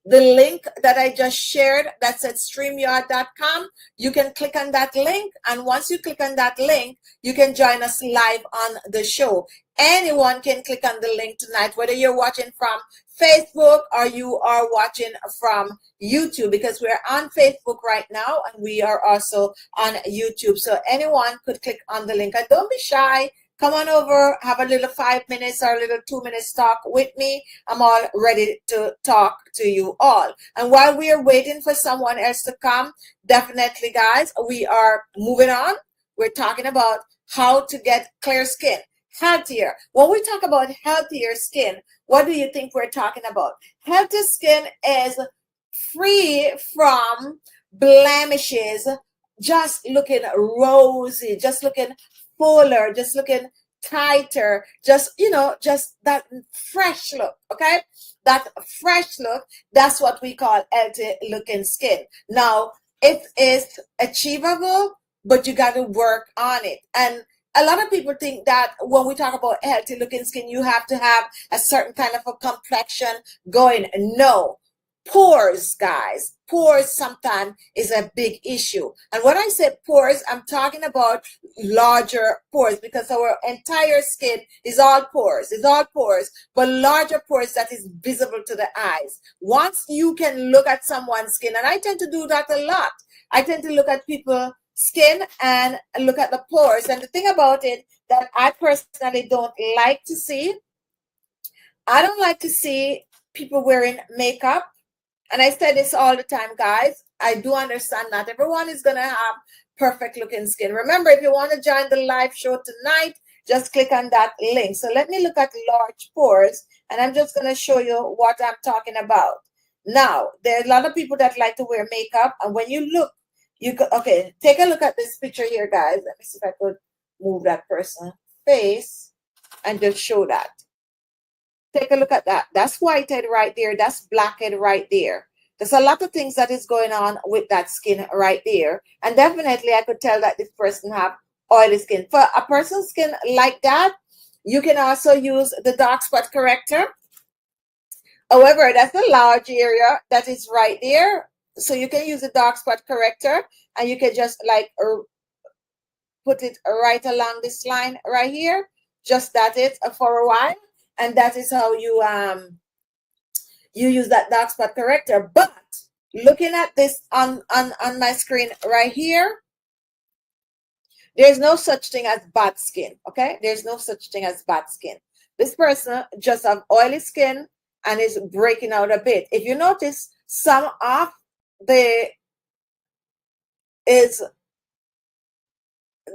the link that I just shared that said StreamYard.com. You can click on that link, and once you click on that link, you can join us live on the show. Anyone can click on the link tonight, whether you're watching from Facebook or you are watching from YouTube, because we're on Facebook right now and we are also on YouTube. So anyone could click on the link, and don't be shy. Come on over, have a little 5 minutes or a little 2 minutes talk with me. I'm all ready to talk to you all. And while we are waiting for someone else to come, definitely, guys, we are moving on. We're talking about how to get clear skin, healthier. When we talk about healthier skin, what do you think we're talking about? Healthy skin is free from blemishes, just looking rosy, just looking fuller, just looking tighter, just just that fresh look. Okay, that fresh look, that's what we call healthy looking skin. Now, it is achievable, but you got to work on it. And a lot of people think that when we talk about healthy looking skin, you have to have a certain kind of a complexion going. No. Pores, guys. Pores sometimes is a big issue. And when I say pores, I'm talking about larger pores, because our entire skin is all pores. It's all pores, but larger pores that is visible to the eyes. Once you can look at someone's skin, and I tend to do that a lot. I tend to look at people's skin and look at the pores. And the thing about it that I personally don't like to see, I don't like to see people wearing makeup. And I say this all the time, guys. I do understand not everyone is going to have perfect looking skin. Remember, if you want to join the live show tonight, just click on that link. So let me look at large pores, and I'm just going to show you what I'm talking about. Now, there are a lot of people that like to wear makeup, and when you look, you could, okay, take a look at this picture here, guys. Let me see if I could move that person's face and just show that. Take a look at that. That's whited right there. That's blacked right there. There's a lot of things that is going on with that skin right there. And definitely I could tell that this person have oily skin. For a person's skin like that, you can also use the dark spot corrector. However, that's a large area that is right there. So you can use the dark spot corrector, and you can just like put it right along this line right here. Just that it for a while. And that is how you use that dark spot corrector. But looking at this on my screen right here, there's no such thing as bad skin. Okay, there's no such thing as bad skin. This person just have oily skin and is breaking out a bit. If you notice, some of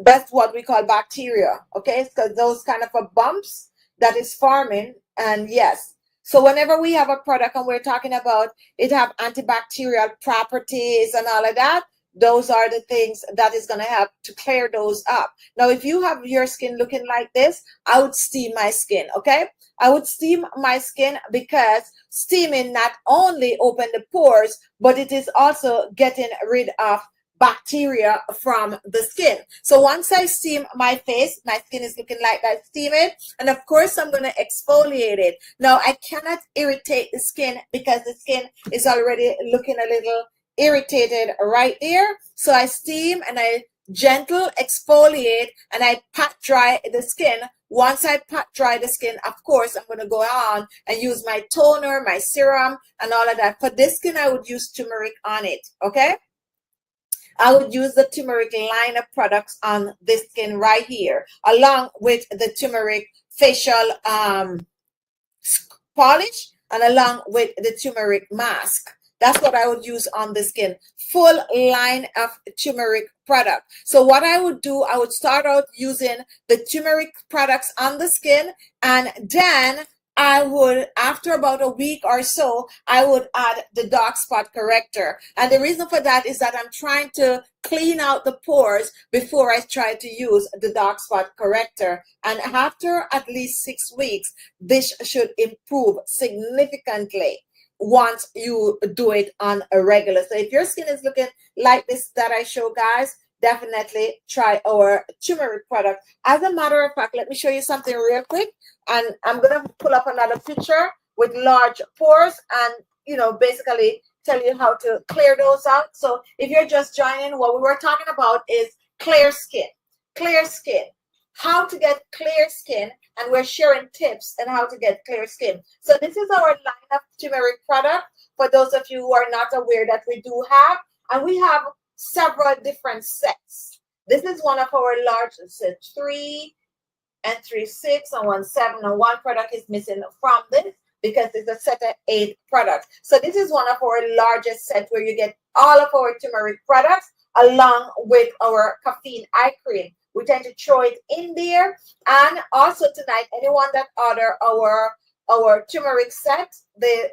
that's what we call bacteria. Okay, because those kind of bumps that is forming. And yes, so whenever we have a product and we're talking about it have antibacterial properties and all of that, those are the things that is going to help to clear those up. Now, if you have your skin looking like this, I would steam my skin. Okay, I would steam my skin, because steaming not only open the pores, but it is also getting rid of bacteria from the skin. So once I steam my face, my skin is looking like that, steam it, and of course I'm going to exfoliate it. Now, I cannot irritate the skin because the skin is already looking a little irritated right there. So I steam and I gentle exfoliate, and I pat dry the skin. Once I pat dry the skin, of course, I'm going to go on and use my toner, my serum, and all of that. For this skin, I would use turmeric on it, okay? I would use the turmeric line of products on this skin right here, along with the turmeric facial polish, and along with the turmeric mask. That's what I would use on the skin. Full line of turmeric product. So what I would do, I would start out using the turmeric products on the skin, and then I would, after about a week or so, I would add the dark spot corrector. And the reason for that is that I'm trying to clean out the pores before I try to use the dark spot corrector. And after at least 6 weeks, this should improve significantly once you do it on a regular. So if your skin is looking like this that I show, guys, definitely try our turmeric product. As a matter of fact, let me show you something real quick. And I'm going to pull up another picture with large pores and, you know, basically tell you how to clear those out. So if you're just joining, what we were talking about is clear skin. Clear skin. How to get clear skin, and we're sharing tips on how to get clear skin. So this is our line of turmeric product. For those of you who are not aware that we do have, and we have several different sets. This is one of our largest sets, 3 and 3, 6 and 1, 7, and one product is missing from this because it's a set of 8 products. So this is one of our largest sets where you get all of our turmeric products along with our caffeine eye cream. We tend to throw it in there. And also tonight, anyone that order our turmeric set, the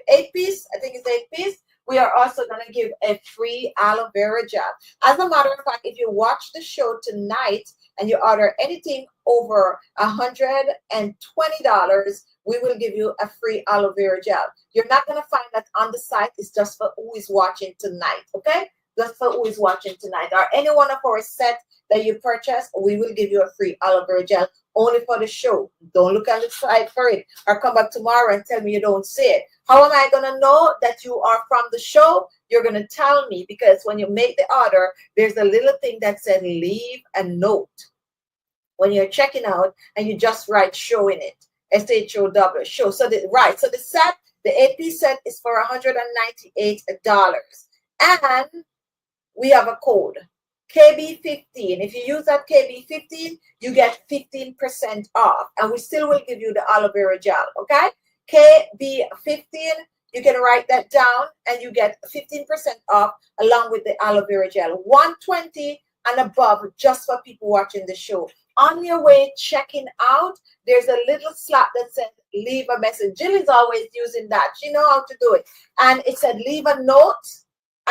8-piece, I think it's 8-piece, we are also going to give a free aloe vera gel. As a matter of fact, if you watch the show tonight and you order anything over $120, we will give you a free aloe vera gel. You're not going to find that on the site. It's just for who is watching tonight, okay? Just for who is watching tonight. Or any one of our set that you purchase, we will give you a free aloe vera gel only for the show. Don't look on the side for it or come back tomorrow and tell me you don't see it. How am I going to know that you are from the show? You're going to tell me, because when you make the order, there's a little thing that said leave a note when you're checking out, and you just write show in it. SHOW, show. So the set, the 8-piece set is for $198. And we have a code. KB15. If you use that KB15, you get 15% off. And we still will give you the aloe vera gel, okay? KB15, you can write that down and you get 15% off along with the aloe vera gel. 120 and above just for people watching the show. On your way checking out, there's a little slot that says leave a message. Jill is always using that. She knows how to do it. And it said leave a note,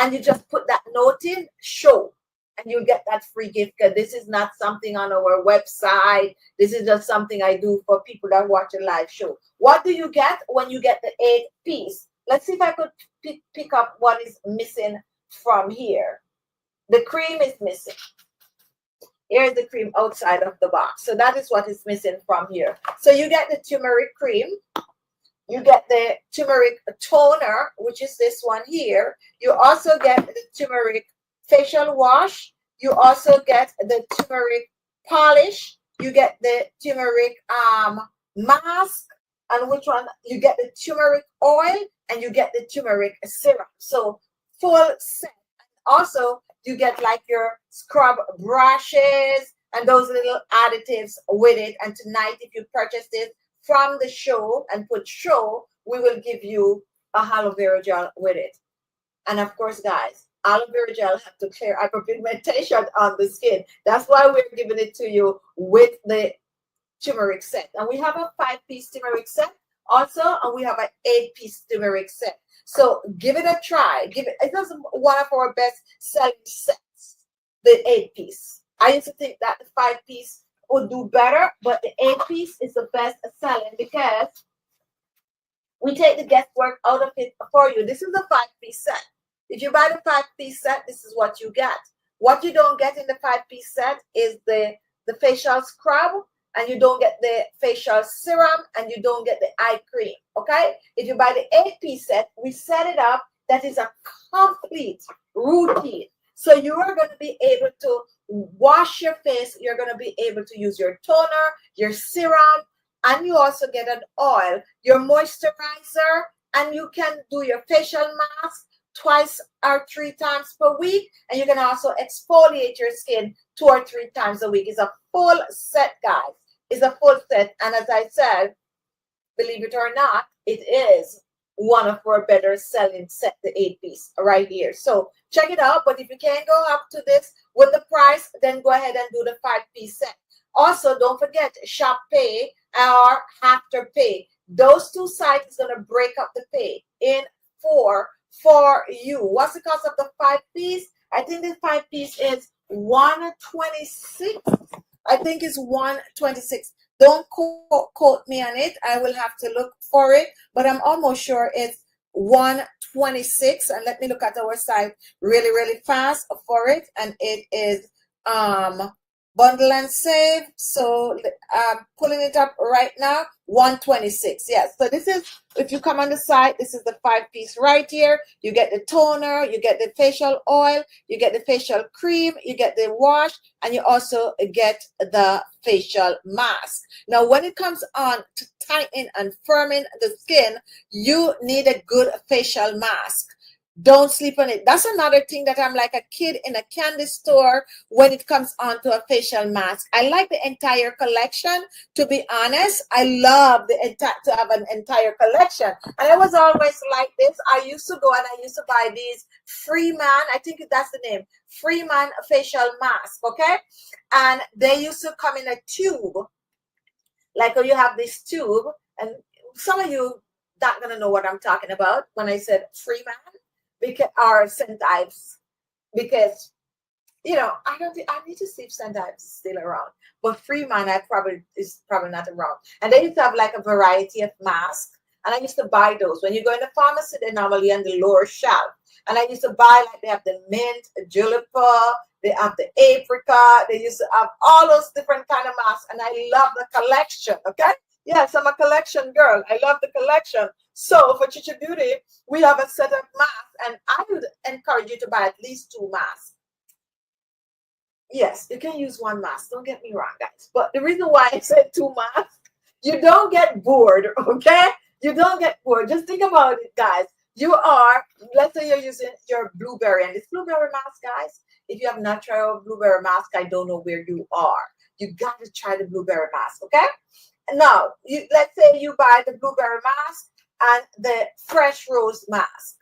and you just put that note in, show, and you'll get that free gift. Because this is not something on our website. This is just something I do for people that watch a live show. What do you get when you get the 8-piece? Let's see if I could pick up what is missing from here. The cream is missing. Here's the cream outside of the box. So that is what is missing from here. So you get the turmeric cream. You get the turmeric toner, which is this one here. You also get the turmeric facial wash. You also get the turmeric polish. You get the turmeric mask. And which one? You get the turmeric oil and you get the turmeric serum. So full set. Also, you get like your scrub brushes and those little additives with it. And tonight, if you purchase this from the show and put show, we will give you a aloe vera gel with it. And of course, guys, aloe vera gel have to clear hyperpigmentation on the skin. That's why we're giving it to you with the turmeric set. And we have a 5-piece turmeric set also, and we have an 8-piece turmeric set. So give it a try. Give it. It is one of our best selling sets, the 8-piece. I used to think that the 5-piece would do better, but the 8-piece is the best selling because we take the guesswork out of it for you. This is a 5-piece set. If you buy the 5-piece set, this is what you get. What you don't get in the 5-piece set is the facial scrub, and you don't get the facial serum, and you don't get the eye cream, okay? If you buy the 8-piece set, we set it up. That is a complete routine. So you are going to be able to wash your face. You're going to be able to use your toner, your serum, and you also get an oil, your moisturizer, and you can do your facial mask 2 or 3 times per week, and you can also exfoliate your skin 2 or 3 times a week. It's a full set, guys. It's a full set, and as I said, believe it or not, it is one of our better selling set, the 8-piece right here. So check it out. But if you can't go up to this with the price, then go ahead and do the 5-piece set. Also, don't forget shop pay or after pay. Those 2 sites is going to break up the pay in 4 for you. What's the cost of the 5-piece? I think the 5-piece is $126. I think it's $126. Don't quote me on it. I will have to look for it, but I'm almost sure it's $126. And let me look at our site really, really fast for it. And it is bundle and save. So I'm pulling it up right now. $126. Yes. So this is, if you come on the site, this is the 5-piece right here. You get the toner, you get the facial oil, you get the facial cream, you get the wash, and you also get the facial mask. Now, when it comes on to tightening and firming the skin, you need a good facial mask. Don't sleep on it. That's another thing that I'm like a kid in a candy store when it comes on to a facial mask. I like the entire collection. To be honest, I love to have an entire collection. And I was always like this. I used to go and I used to buy these Freeman. I think that's the name. Freeman facial mask. Okay. And they used to come in a tube. Like you have this tube. And some of you not going to know what I'm talking about when I said Freeman. Because our St. Ives, because I need to see if St. Ives is still around. But Freeman is probably not around. And they used to have like a variety of masks, and I used to buy those. When you go in the pharmacy, they're normally on the lower shelf. And I used to buy they have the mint, juniper, they have the apricot. They used to have all those different kind of masks, and I love the collection. Okay. Yes, I'm a collection girl. I love the collection. So for Khichi Beauty, we have a set of masks, and I would encourage you to buy at least 2 masks. Yes, you can use 1 mask. Don't get me wrong, guys. But the reason why I said 2 masks, you don't get bored, okay? You don't get bored. Just think about it, guys. Let's say you're using your blueberry, and this blueberry mask, guys, If you have not tried our blueberry mask, I don't know where you are. You got to try the blueberry mask, okay? Now, let's say you buy the blueberry mask and the fresh rose mask.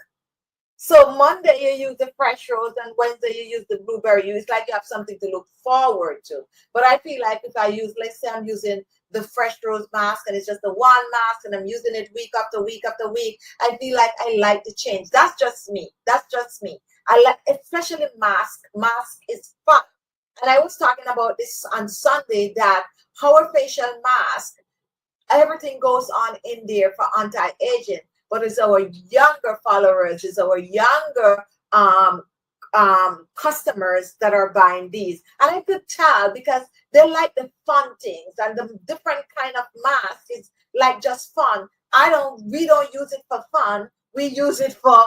So Monday you use the fresh rose and Wednesday you use the blueberry. It's like you have something to look forward to. But I feel like if I use, let's say I'm using the fresh rose mask and it's just the one mask and I'm using it week after week after week, I feel like I like to change. That's just me. That's just me. I like, especially mask. Mask is fun. And I was talking about this on Sunday, that our facial mask, everything goes on in there for anti-aging, but it's our younger followers, it's our younger customers that are buying these. And I could tell because they like the fun things, and the different kind of mask is like just fun. We don't use it for fun. We use it for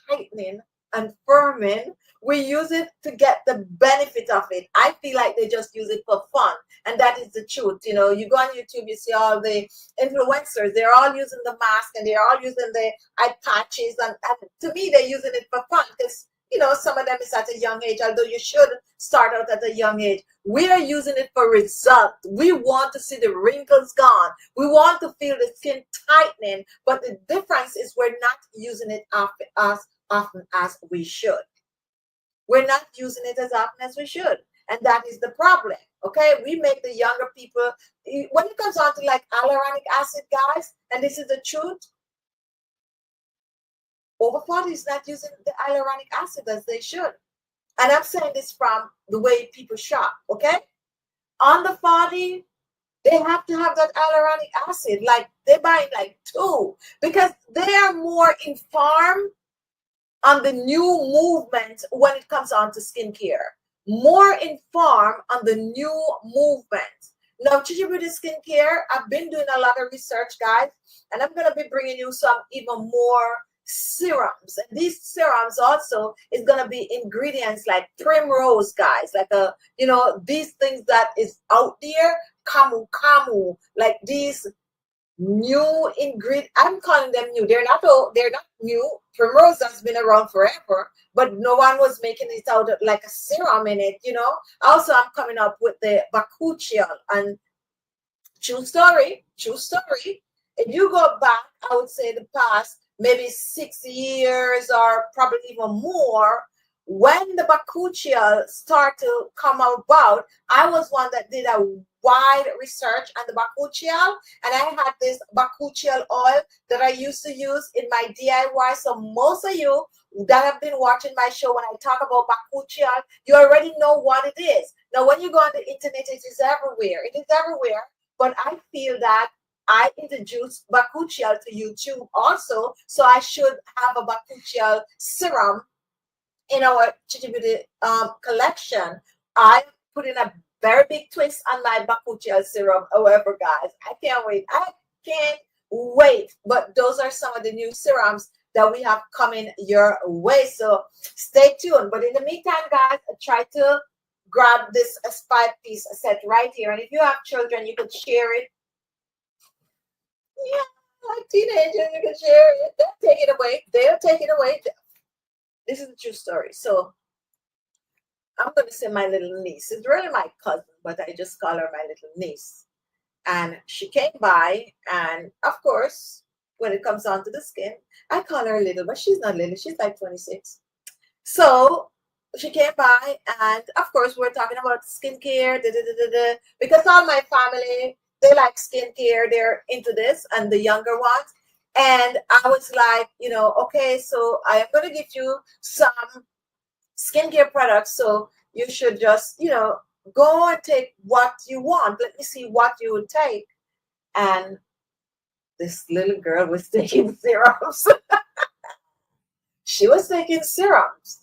tightening and firming. We use it to get the benefit of it. I feel like they just use it for fun. And that is the truth. You know, you go on YouTube, you see all the influencers, they're all using the mask and they're all using the eye patches. And to me, they're using it for fun because, you know, some of them is at a young age, although you should start out at a young age. We are using it for result. We want to see the wrinkles gone. We want to feel the skin tightening. But the difference is we're not using it as often as we should. We're not using it as often as we should. And that is the problem. Okay, we make the younger people, when it comes on to like hyaluronic acid, guys, and this is the truth, over 40 is not using the hyaluronic acid as they should. And I'm saying this from the way people shop, okay? Under 40, they have to have that hyaluronic acid. Like they buy like 2 because they are more informed on the new movement when it comes on to skincare. More informed on the new movement. Now, Khichi Beauty Skincare, I've been doing a lot of research, guys, and I'm going to be bringing you some even more serums. And these serums also is going to be ingredients like primrose, guys, like you know, these things that is out there, camu, like these new ingredient. I'm calling them new. They're not new. Primrose has been around forever, but no one was making it out like a serum in it, you know. Also, I'm coming up with the bakuchiol, and true story. If you go back, I would say the past maybe 6 years or probably even more, when the bakuchiol started to come about, I was one that did a wide research on the bakuchiol, and I had this bakuchiol oil that I used to use in my DIY. So most of you that have been watching my show, when I talk about bakuchiol, you already know what it is. Now, when you go on the internet, it is everywhere. It is everywhere. But I feel that I introduced bakuchiol to YouTube also, so I should have a bakuchiol serum in our Khichi Beauty collection. I put in a very big twist on my bakuchiol serum. However, guys, I can't wait. I can't wait. But those are some of the new serums that we have coming your way. So stay tuned. But in the meantime, guys, try to grab this 5-piece set right here. And if you have children, you could share it. Yeah, like teenagers, you can share it. They'll take it away. They'll take it away. This is a true story. So I'm going to say my little niece. It's really my cousin, but I just call her my little niece. And she came by, and of course, when it comes down to the skin, I call her little, but she's not little. She's like 26. So she came by, and of course, we're talking about skincare, because all my family, they like skincare. They're into this, and the younger ones. And I was like, you know, okay, so I am going to give you some skincare products. So you should just, you know, go and take what you want. Let me see what you would take. And this little girl was taking serums. She was taking serums.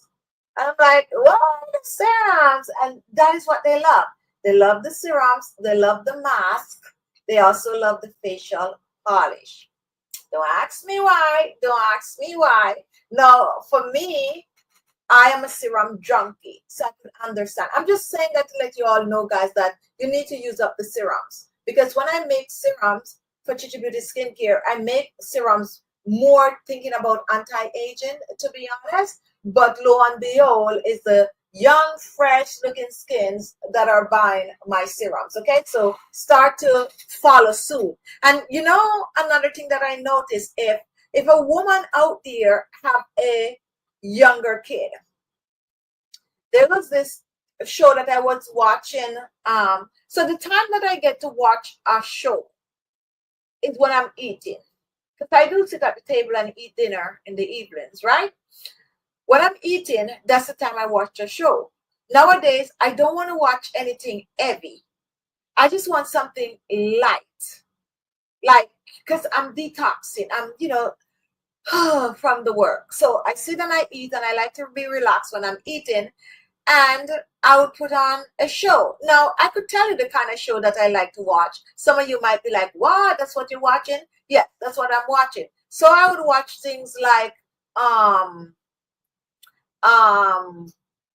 And I'm like, what? Serums? And that is what they love. They love the serums. They love the mask. They also love the facial polish. Don't ask me why. Don't ask me why. Now, for me, I am a serum junkie, so I can understand. I'm just saying that to let you all know, guys, that you need to use up the serums. Because when I make serums for Khichi Beauty Skincare, I make serums more thinking about anti-aging, to be honest. But lo and behold, is the young, fresh looking skins that are buying my serums. Okay, so start to follow suit. And you know, another thing that I noticed, if a woman out there have a younger kid, there was this show that I was watching. So the time that I get to watch a show is when I'm eating. Because I do sit at the table and eat dinner in the evenings, right? When I'm eating, that's the time I watch a show. Nowadays, I don't want to watch anything heavy. I just want something light. Like, because I'm detoxing. I'm, from the work. So I sit and I eat, and I like to be relaxed when I'm eating. And I would put on a show. Now, I could tell you the kind of show that I like to watch. Some of you might be like, what? That's what you're watching? Yeah, that's what I'm watching. So I would watch things like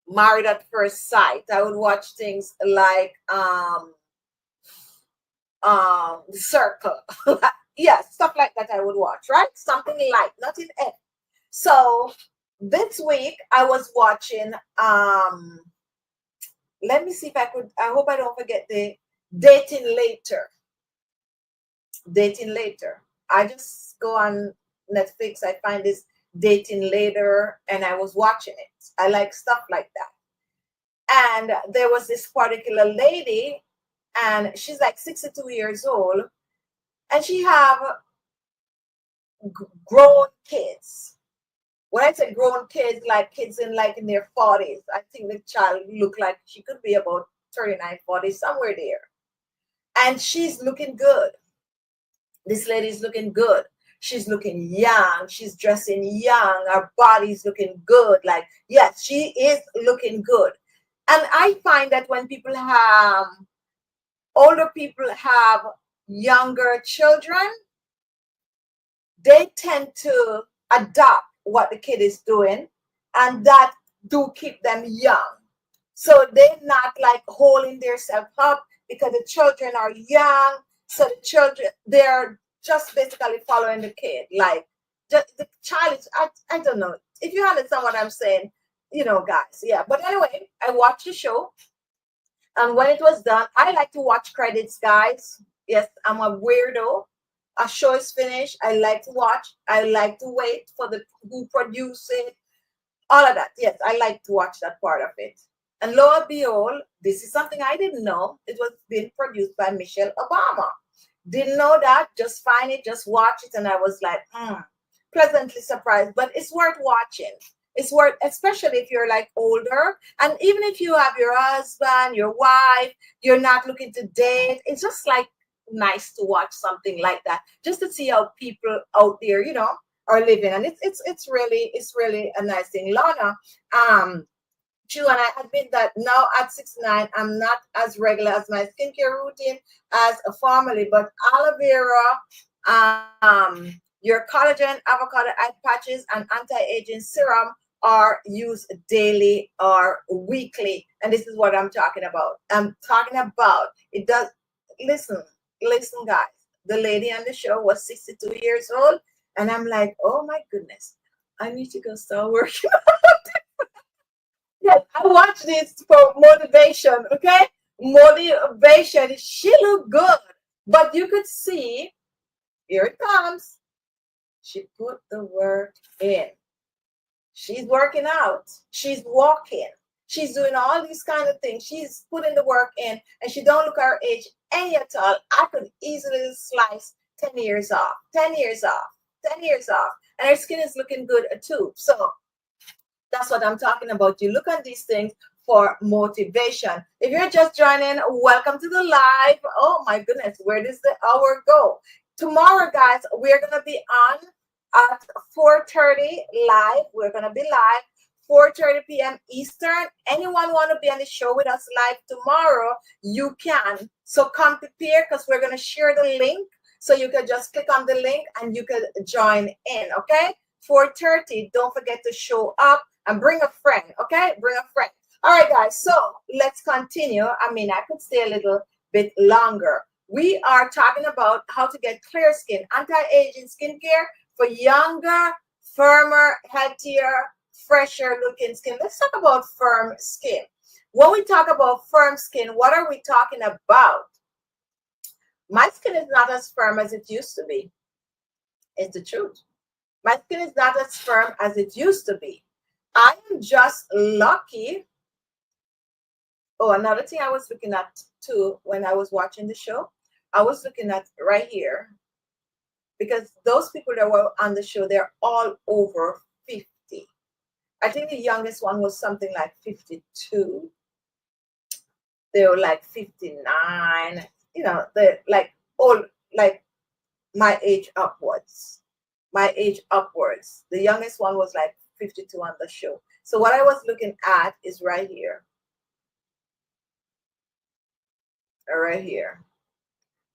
Married at First Sight. I would watch things like The Circle. Yeah, stuff like that I would watch, right? Something light, nothing heavy. So this week I was watching let me see if I could, I hope I don't forget the Dating Later. Dating Later. I just go on Netflix, I find this Dating Later, and I was watching it. I like stuff like that. And there was this particular lady, and she's like 62 years old, and she have grown kids. When I say grown kids, like kids in their 40s, I think the child looked like she could be about 39, 40, somewhere there. And she's looking good. This lady's looking good. She's looking young. She's dressing young. Her body's looking good. Like, yes, she is looking good. And I find that when older people have younger children, they tend to adopt what the kid is doing, and that do keep them young. So they're not like holding themselves up because the children are young. So the children, they're just basically following the kid. Like the child is, I don't know. If you understand what I'm saying, guys. Yeah. But anyway, I watched the show. And when it was done, I like to watch credits, guys. Yes, I'm a weirdo. A show is finished, I like to watch. I like to wait for the who produced it, all of that. Yes, I like to watch that part of it. And lo and behold, this is something I didn't know. It was being produced by Michelle Obama. Didn't know that. Just find it, just watch it, and I was like, pleasantly surprised. But it's worth watching. It's worth, especially if you're like older, and even if you have your husband, your wife, you're not looking to date. It's just like nice to watch something like that, just to see how people out there, are living. And it's really a nice thing. Lana, Drew, and I admit that now at 69, I'm not as regular as my skincare routine as a formerly, but aloe vera, your collagen, avocado eye patches, and anti-aging serum are used daily or weekly. And this is what I'm talking about. It does, listen, guys. The lady on the show was 62 years old, and I'm like, oh my goodness, I need to go start working. Yes, I watch this for motivation, okay? Motivation. She looked good, but you could see, here it comes. She put the work in. She's working out. She's walking. She's doing all these kind of things. She's putting the work in, and she don't look her age any at all. I could easily slice 10 years off, 10 years off, 10 years off. And her skin is looking good too. So that's what I'm talking about. You look at these things for motivation. If you're just joining, welcome to the live. Oh my goodness, where does the hour go? Tomorrow, guys, we're going to be on at 4:30 live. We're going to be live 4:30 p.m. Eastern. Anyone want to be on the show with us live tomorrow, you can. So come prepared, because we're going to share the link. So you can just click on the link and you can join in, okay? 4:30, don't forget to show up and bring a friend, okay? Bring a friend. All right, guys, so let's continue. I mean, I could stay a little bit longer. We are talking about how to get clear skin, anti-aging skincare for younger, firmer, healthier fresher looking skin. Let's talk about firm skin. When we talk about firm skin, what are we talking about? My skin is not as firm as it used to be. It's the truth. My skin is not as firm as it used to be. I am just lucky. Oh, another thing I was looking at too when I was watching the show, I was looking at right here, because those people that were on the show, they're all over 50. I think the youngest one was something like 52. They were like 59. You know, they're like old, like my age upwards. My age upwards. The youngest one was like 52 on the show. So what I was looking at is right here. Right here.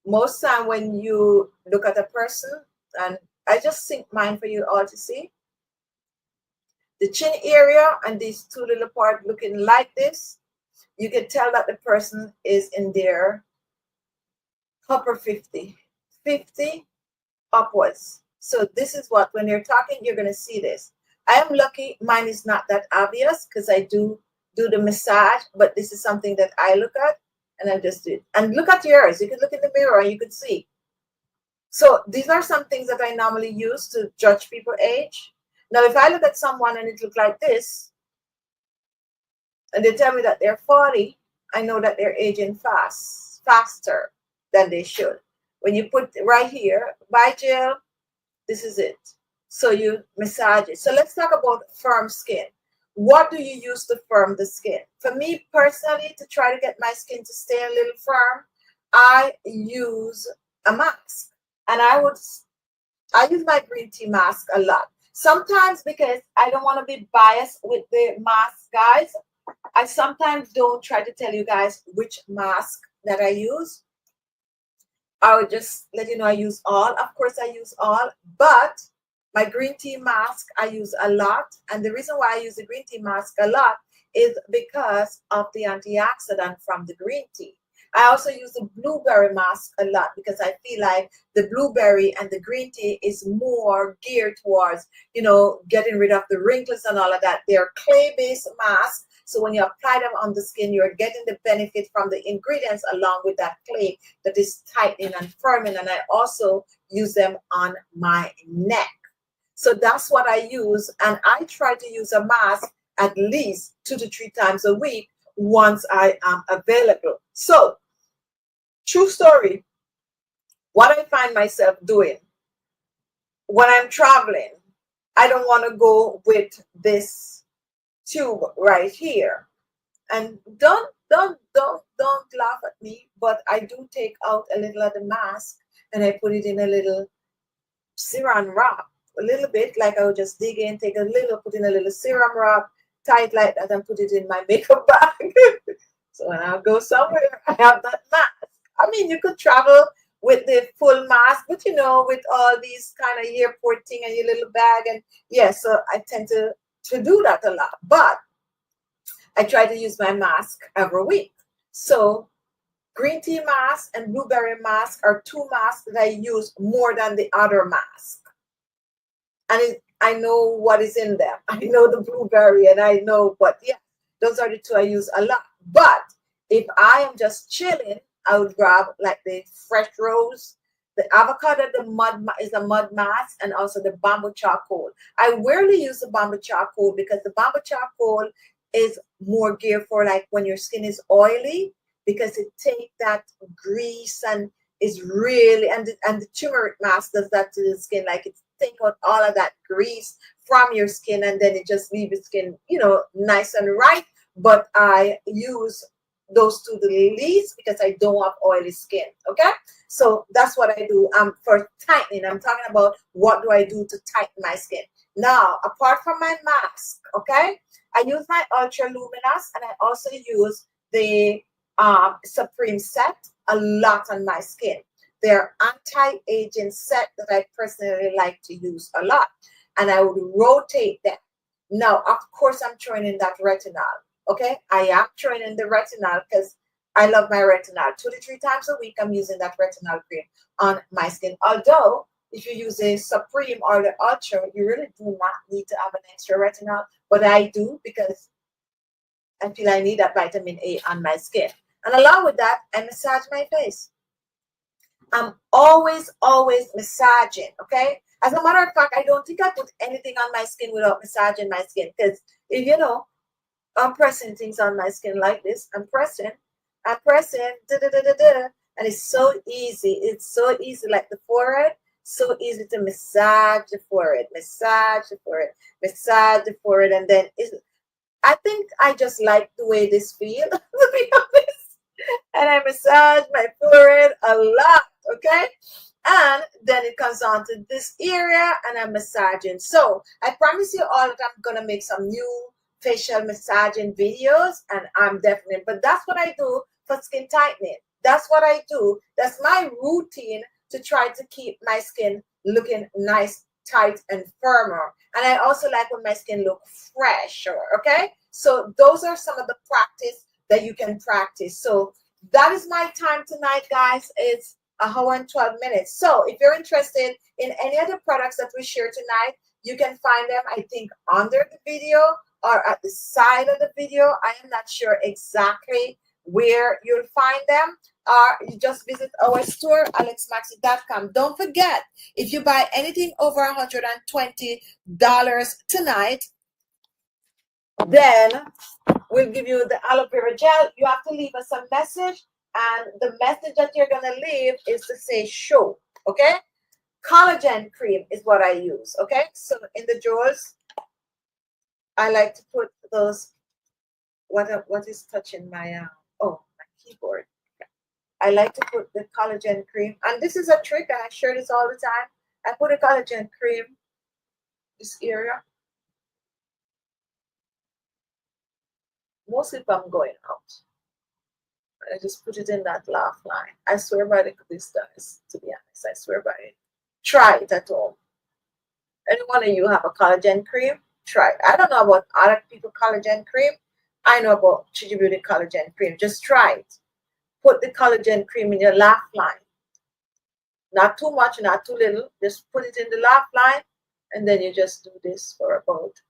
Most time when you look at a person, and I just sync mine for you all to see, the chin area and these two little parts looking like this, you can tell that the person is in their upper 50 upwards. So this is what, when you're talking, you're going to see this. I am lucky mine is not that obvious because I do the massage, but this is something that I look at and I just do it. And look at yours. You can look in the mirror and you can see. So these are some things that I normally use to judge people's age. Now, if I look at someone and it looks like this, and they tell me that they're 40, I know that they're aging faster than they should. When you put right here, by gel, this is it. So you massage it. So let's talk about firm skin. What do you use to firm the skin? For me personally, to try to get my skin to stay a little firm, I use a mask. And I use my green tea mask a lot. Sometimes, because I don't want to be biased with the mask, guys, I sometimes don't try to tell you guys which mask that I use. I would just let you know I use all. Of course, I use all, but my green tea mask I use a lot. And the reason why I use the green tea mask a lot is because of the antioxidant from the green tea. I also use the blueberry mask a lot because I feel like the blueberry and the green tea is more geared towards, you know, getting rid of the wrinkles and all of that. They're clay-based masks. So when you apply them on the skin, you're getting the benefit from the ingredients along with that clay that is tightening and firming. And I also use them on my neck. So that's what I use. And I try to use a mask at least 2 to 3 times a week once I am available. So, true story, what I find myself doing when I'm traveling, I don't want to go with this tube right here. And don't laugh at me, but I do take out a little of the mask and I put it in a little saran wrap, a little bit, like I would just dig in, take a little, put in a little serum wrap, tie it like that and put it in my makeup bag. So when I go somewhere, I have that mask. I mean, you could travel with the full mask, but you know, with all these kind of airport thing and your little bag, and yeah, so I tend to do that a lot. But I try to use my mask every week. So green tea mask and blueberry mask are 2 masks that I use more than the other mask. And I know what is in them. I know the blueberry and I know what, yeah, those are the 2 I use a lot. But if I am just chilling, I would grab like the fresh rose, the avocado, is a mud mask, and also the bamboo charcoal. I rarely use the bamboo charcoal because the bamboo charcoal is more geared for like when your skin is oily, because it takes that grease and is really, and the turmeric mask does that to the skin, like it take out all of that grease from your skin and then it just leaves the skin, you know, nice and right. But I use those 2 the least because I don't have oily skin. Okay, so that's what I do. For tightening, I'm talking about what do I do to tighten my skin. Now, apart from my mask, okay, I use my Ultra Luminous and I also use the Serum Set a lot on my skin. They're anti-aging set that I personally like to use a lot, and I would rotate them. Now, of course, I'm throwing in that retinol. Okay, I am throwing in the retinol because I love my retinol. 2 to 3 times a week, I'm using that retinol cream on my skin. Although if you use a Supreme or the Ultra, you really do not need to have an extra retinol, but I do because I feel I need that vitamin A on my skin. And along with that, I massage my face. I'm always, always massaging, okay? As a matter of fact, I don't think I put anything on my skin without massaging my skin. Because, you know, I'm pressing things on my skin like this. I'm pressing, da, da, da, da, da, and it's so easy. It's so easy, like the forehead. So easy to massage the forehead, massage the forehead, massage the forehead, and then I think I just like the way this feels, to be honest. And I massage my forehead a lot, okay? And then it comes on to this area, and I'm massaging. So I promise you all that I'm gonna make some new facial massaging videos, and I'm definitely, but that's what I do for skin tightening. That's what I do. That's my routine to try to keep my skin looking nice, tight, and firmer. And I also like when my skin look fresher, okay? So those are some of the practice that you can practice. So that is my time tonight, guys. It's 1 hour and 12 minutes. So if you're interested in any of the products that we share tonight, you can find them, I think, under the video or at the side of the video. I am not sure exactly where you'll find them. Or you just visit our store, ALESMAXii.com. Don't forget, if you buy anything over $120 tonight, then we'll give you the aloe vera gel. You have to leave us a message, and the message that you're going to leave is to say show, okay? Collagen cream is what I use, okay? So in the drawers, I like to put those, what is touching my, my keyboard. I like to put the collagen cream, and this is a trick, and I share this all the time. I put a collagen cream, this area, mostly if I'm going out. I just put it in that laugh line. I swear by this, guys, to be honest. I swear by it. Try it at home. Any one of you have a collagen cream? Try it. I don't know about other people collagen cream. I know about Khichi Beauty collagen cream. Just try it. Put the collagen cream in your laugh line. Not too much, not too little. Just put it in the laugh line, and then you just do this for about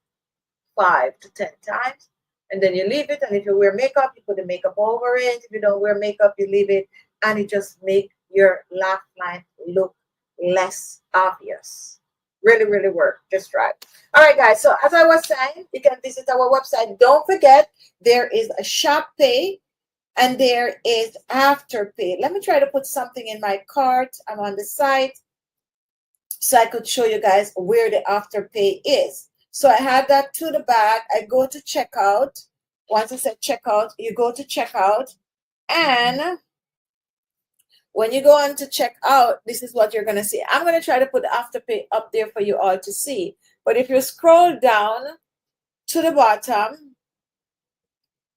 5 to 10 times. And then you leave it, and if you wear makeup, you put the makeup over it. If you don't wear makeup, you leave it, and it just make your laugh line look less obvious. Really, really work. Just try it. All right, guys. So as I was saying, you can visit our website. Don't forget, there is a shop pay, and there is Afterpay. Let me try to put something in my cart. I'm on the site, so I could show you guys where the Afterpay is. So I have that to the back. I go to checkout. Once I said checkout, you go to checkout. And when you go on to checkout, this is what you're going to see. I'm going to try to put Afterpay up there for you all to see. But if you scroll down to the bottom,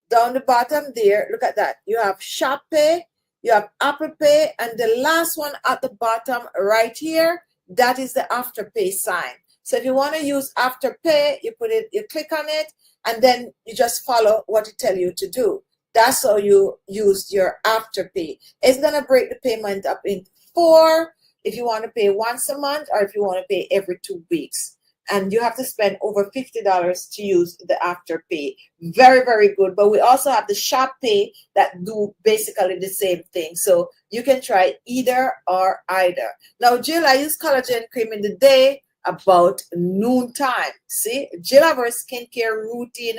down the bottom there, look at that. You have Shop Pay, you have Apple Pay, and the last one at the bottom right here, that is the Afterpay sign. So if you want to use Afterpay, you put it, you click on it, and then you just follow what it tells you to do. That's how you use your Afterpay. It's going to break the payment up in 4 if you want to pay once a month or if you want to pay every 2 weeks. And you have to spend over $50 to use the Afterpay. Very, very good. But we also have the Shop Pay that do basically the same thing. So you can try either or either. Now, Jill, I use collagen cream in the day about noontime. See, Jill have her skincare routine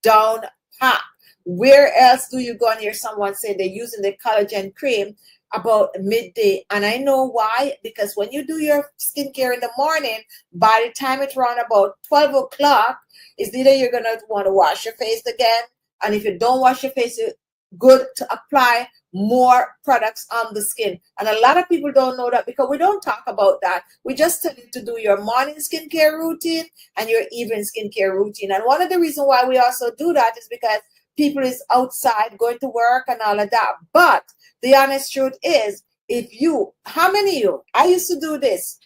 down pat. Where else do you go and hear someone say they're using the collagen cream about midday? And I know why, because when you do your skincare in the morning, by the time it's around about 12 o'clock, it's either you're going to want to wash your face again, and if you don't wash your face, it's good to apply more products on the skin. And a lot of people don't know that because we don't talk about that. We just tell you to do your morning skincare routine and your evening skincare routine. And one of the reasons why we also do that is because people is outside going to work and all of that. But the honest truth is, how many of you, I used to do this.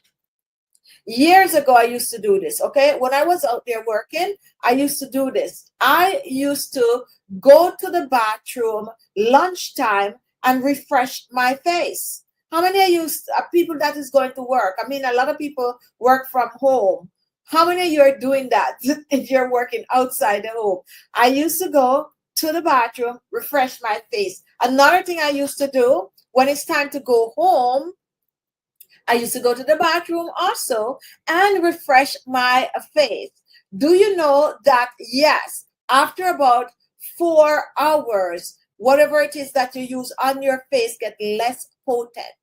Years ago, I used to do this, okay? When I was out there working, I used to do this. I used to go to the bathroom lunchtime and refresh my face. How many of you people that is going to work? I mean, a lot of people work from home. How many of you are doing that if you're working outside the home? I used to go to the bathroom, refresh my face. Another thing I used to do when it's time to go home, I used to go to the bathroom also and refresh my face. Do you know that, yes, after about 4 hours, whatever it is that you use on your face get less potent,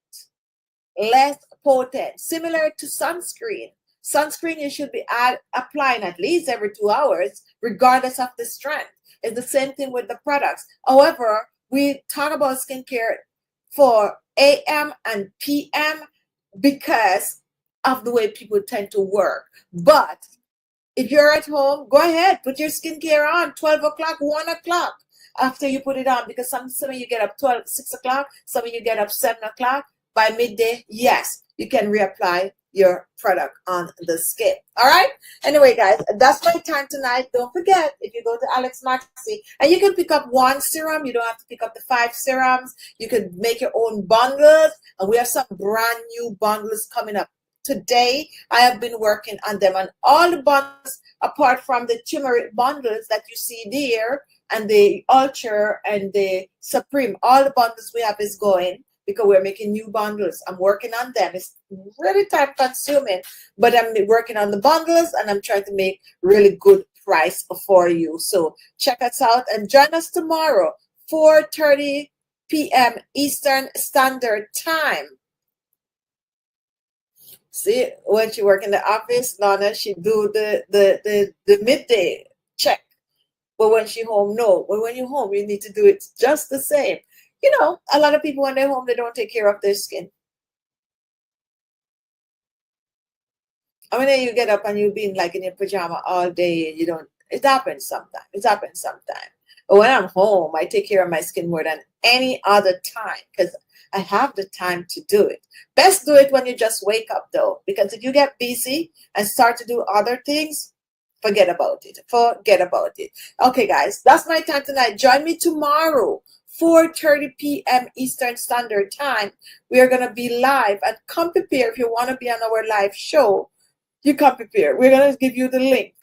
similar to sunscreen. Sunscreen you should be applying at least every 2 hours, regardless of the strength. It's the same thing with the products. However, we talk about skincare for AM and PM because of the way people tend to work. But if you're at home, go ahead, put your skincare on 12 o'clock, 1 o'clock after you put it on, because some of you get up 6 o'clock, some of you get up 7 o'clock. By midday, yes, you can reapply your product on the skin. All right. Anyway, guys, that's my time tonight. Don't forget, if you go to ALESMAXii, and you can pick up one serum, you don't have to pick up the 5 serums. You can make your own bundles, and we have some brand new bundles coming up today. I have been working on them, and all the bundles apart from the turmeric bundles that you see there, and the Ultra and the Supreme, all the bundles we have is going, because we're making new bundles. I'm working on them. It's really time consuming, but I'm working on the bundles, and I'm trying to make really good price for you. So check us out and join us tomorrow, 4:30 p.m. Eastern Standard Time. See, when she work in the office, Lana, she do the midday check. But when she home, no. But when you're home, you need to do it just the same. You know, a lot of people when they're home, they don't take care of their skin. I mean, you get up and you've been like in your pajama all day, and you don't. It happens sometimes. It happens sometimes. But when I'm home, I take care of my skin more than any other time because I have the time to do it. Best do it when you just wake up, though, because if you get busy and start to do other things, forget about it. Forget about it. Okay, guys, that's my time tonight. Join me tomorrow, 4:30 p.m. Eastern Standard Time. We are going to be live, and come prepare if you want to be on our live show. You come prepare. We're going to give you the link.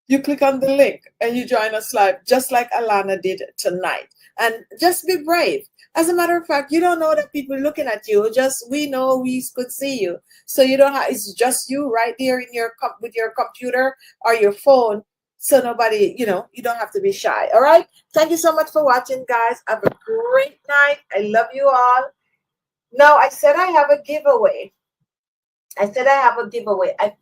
You click on the link and you join us live, just like Alana did tonight. And just be brave. As a matter of fact, you don't know that people looking at you. Just we know we could see you, so you don't have. It's just you right there in your with your computer or your phone. So nobody, you don't have to be shy. All right. Thank you so much for watching, guys. Have a great night. I love you all. Now, I said I have a giveaway. I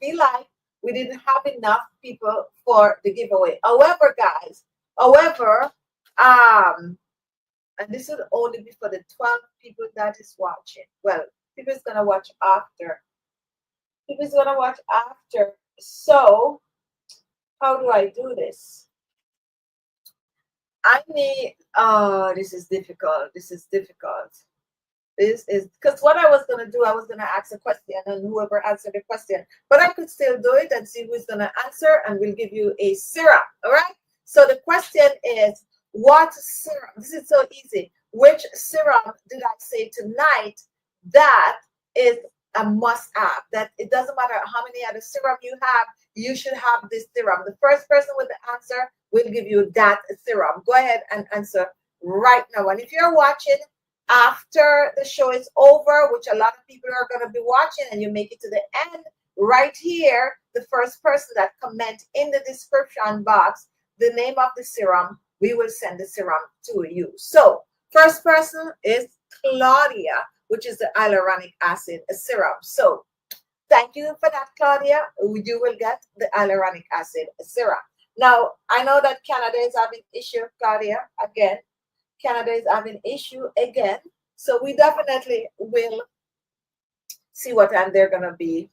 feel like we didn't have enough people for the giveaway. However, guys, and this would only be for the 12 people that is watching. Well, people is gonna watch after. So, how do I do this? I need. Oh, this is difficult. This is because what I was going to do, I was going to ask a question, and whoever answered the question, but I could still do it and see who's going to answer, and we'll give you a serum. All right. So the question is, what serum? This is so easy. Which serum did I say tonight that is a must-have? That it doesn't matter how many other serum you have, you should have this serum. The first person with the answer will give you that serum. Go ahead and answer right now. And if you're watching after the show is over, which a lot of people are going to be watching, and you make it to the end, right here, the first person that comment in the description box the name of the serum, we will send the serum to you. So first person is Claudia, which is the hyaluronic acid serum. So thank you for that, Claudia. You will get the hyaluronic acid serum. Now, I know that Canada is having issue, Claudia, again. Canada is having issue again. So we definitely will see what time they're going to be.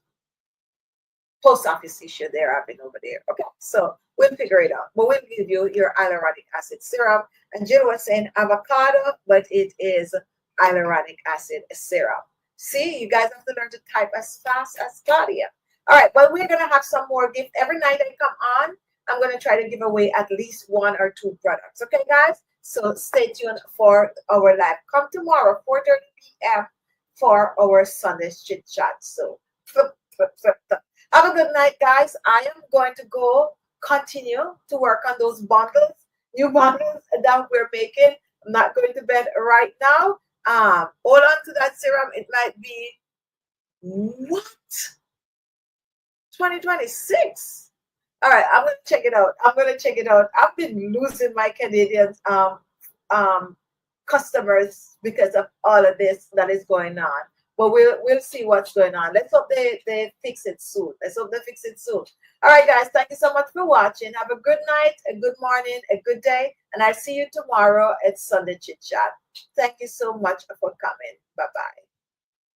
Post office issue they're having over there. Okay, so we'll figure it out. But we'll give you your hyaluronic acid serum. And Jill was saying avocado, but it is hyaluronic acid serum. See, you guys have to learn to type as fast as Claudia. All right, well, we're going to have some more gifts. Every night I come on, I'm going to try to give away at least 1 or 2 products. Okay, guys? So stay tuned for our live. Come tomorrow, 4:30 p.m. for our Sunday chit chat. So have a good night, guys. I am going to go continue to work on those bundles, new bundles that we're making. I'm not going to bed right now. Hold on to that serum. It might be what? 2026. All right, I'm gonna check it out. I'm gonna check it out. I've been losing my Canadian customers because of all of this that is going on. But we'll see what's going on. Let's hope they fix it soon. Let's hope they fix it soon. All right, guys. Thank you so much for watching. Have a good night, a good morning, a good day, and I'll see you tomorrow at Sunday Chit Chat. Thank you so much for coming. Bye bye.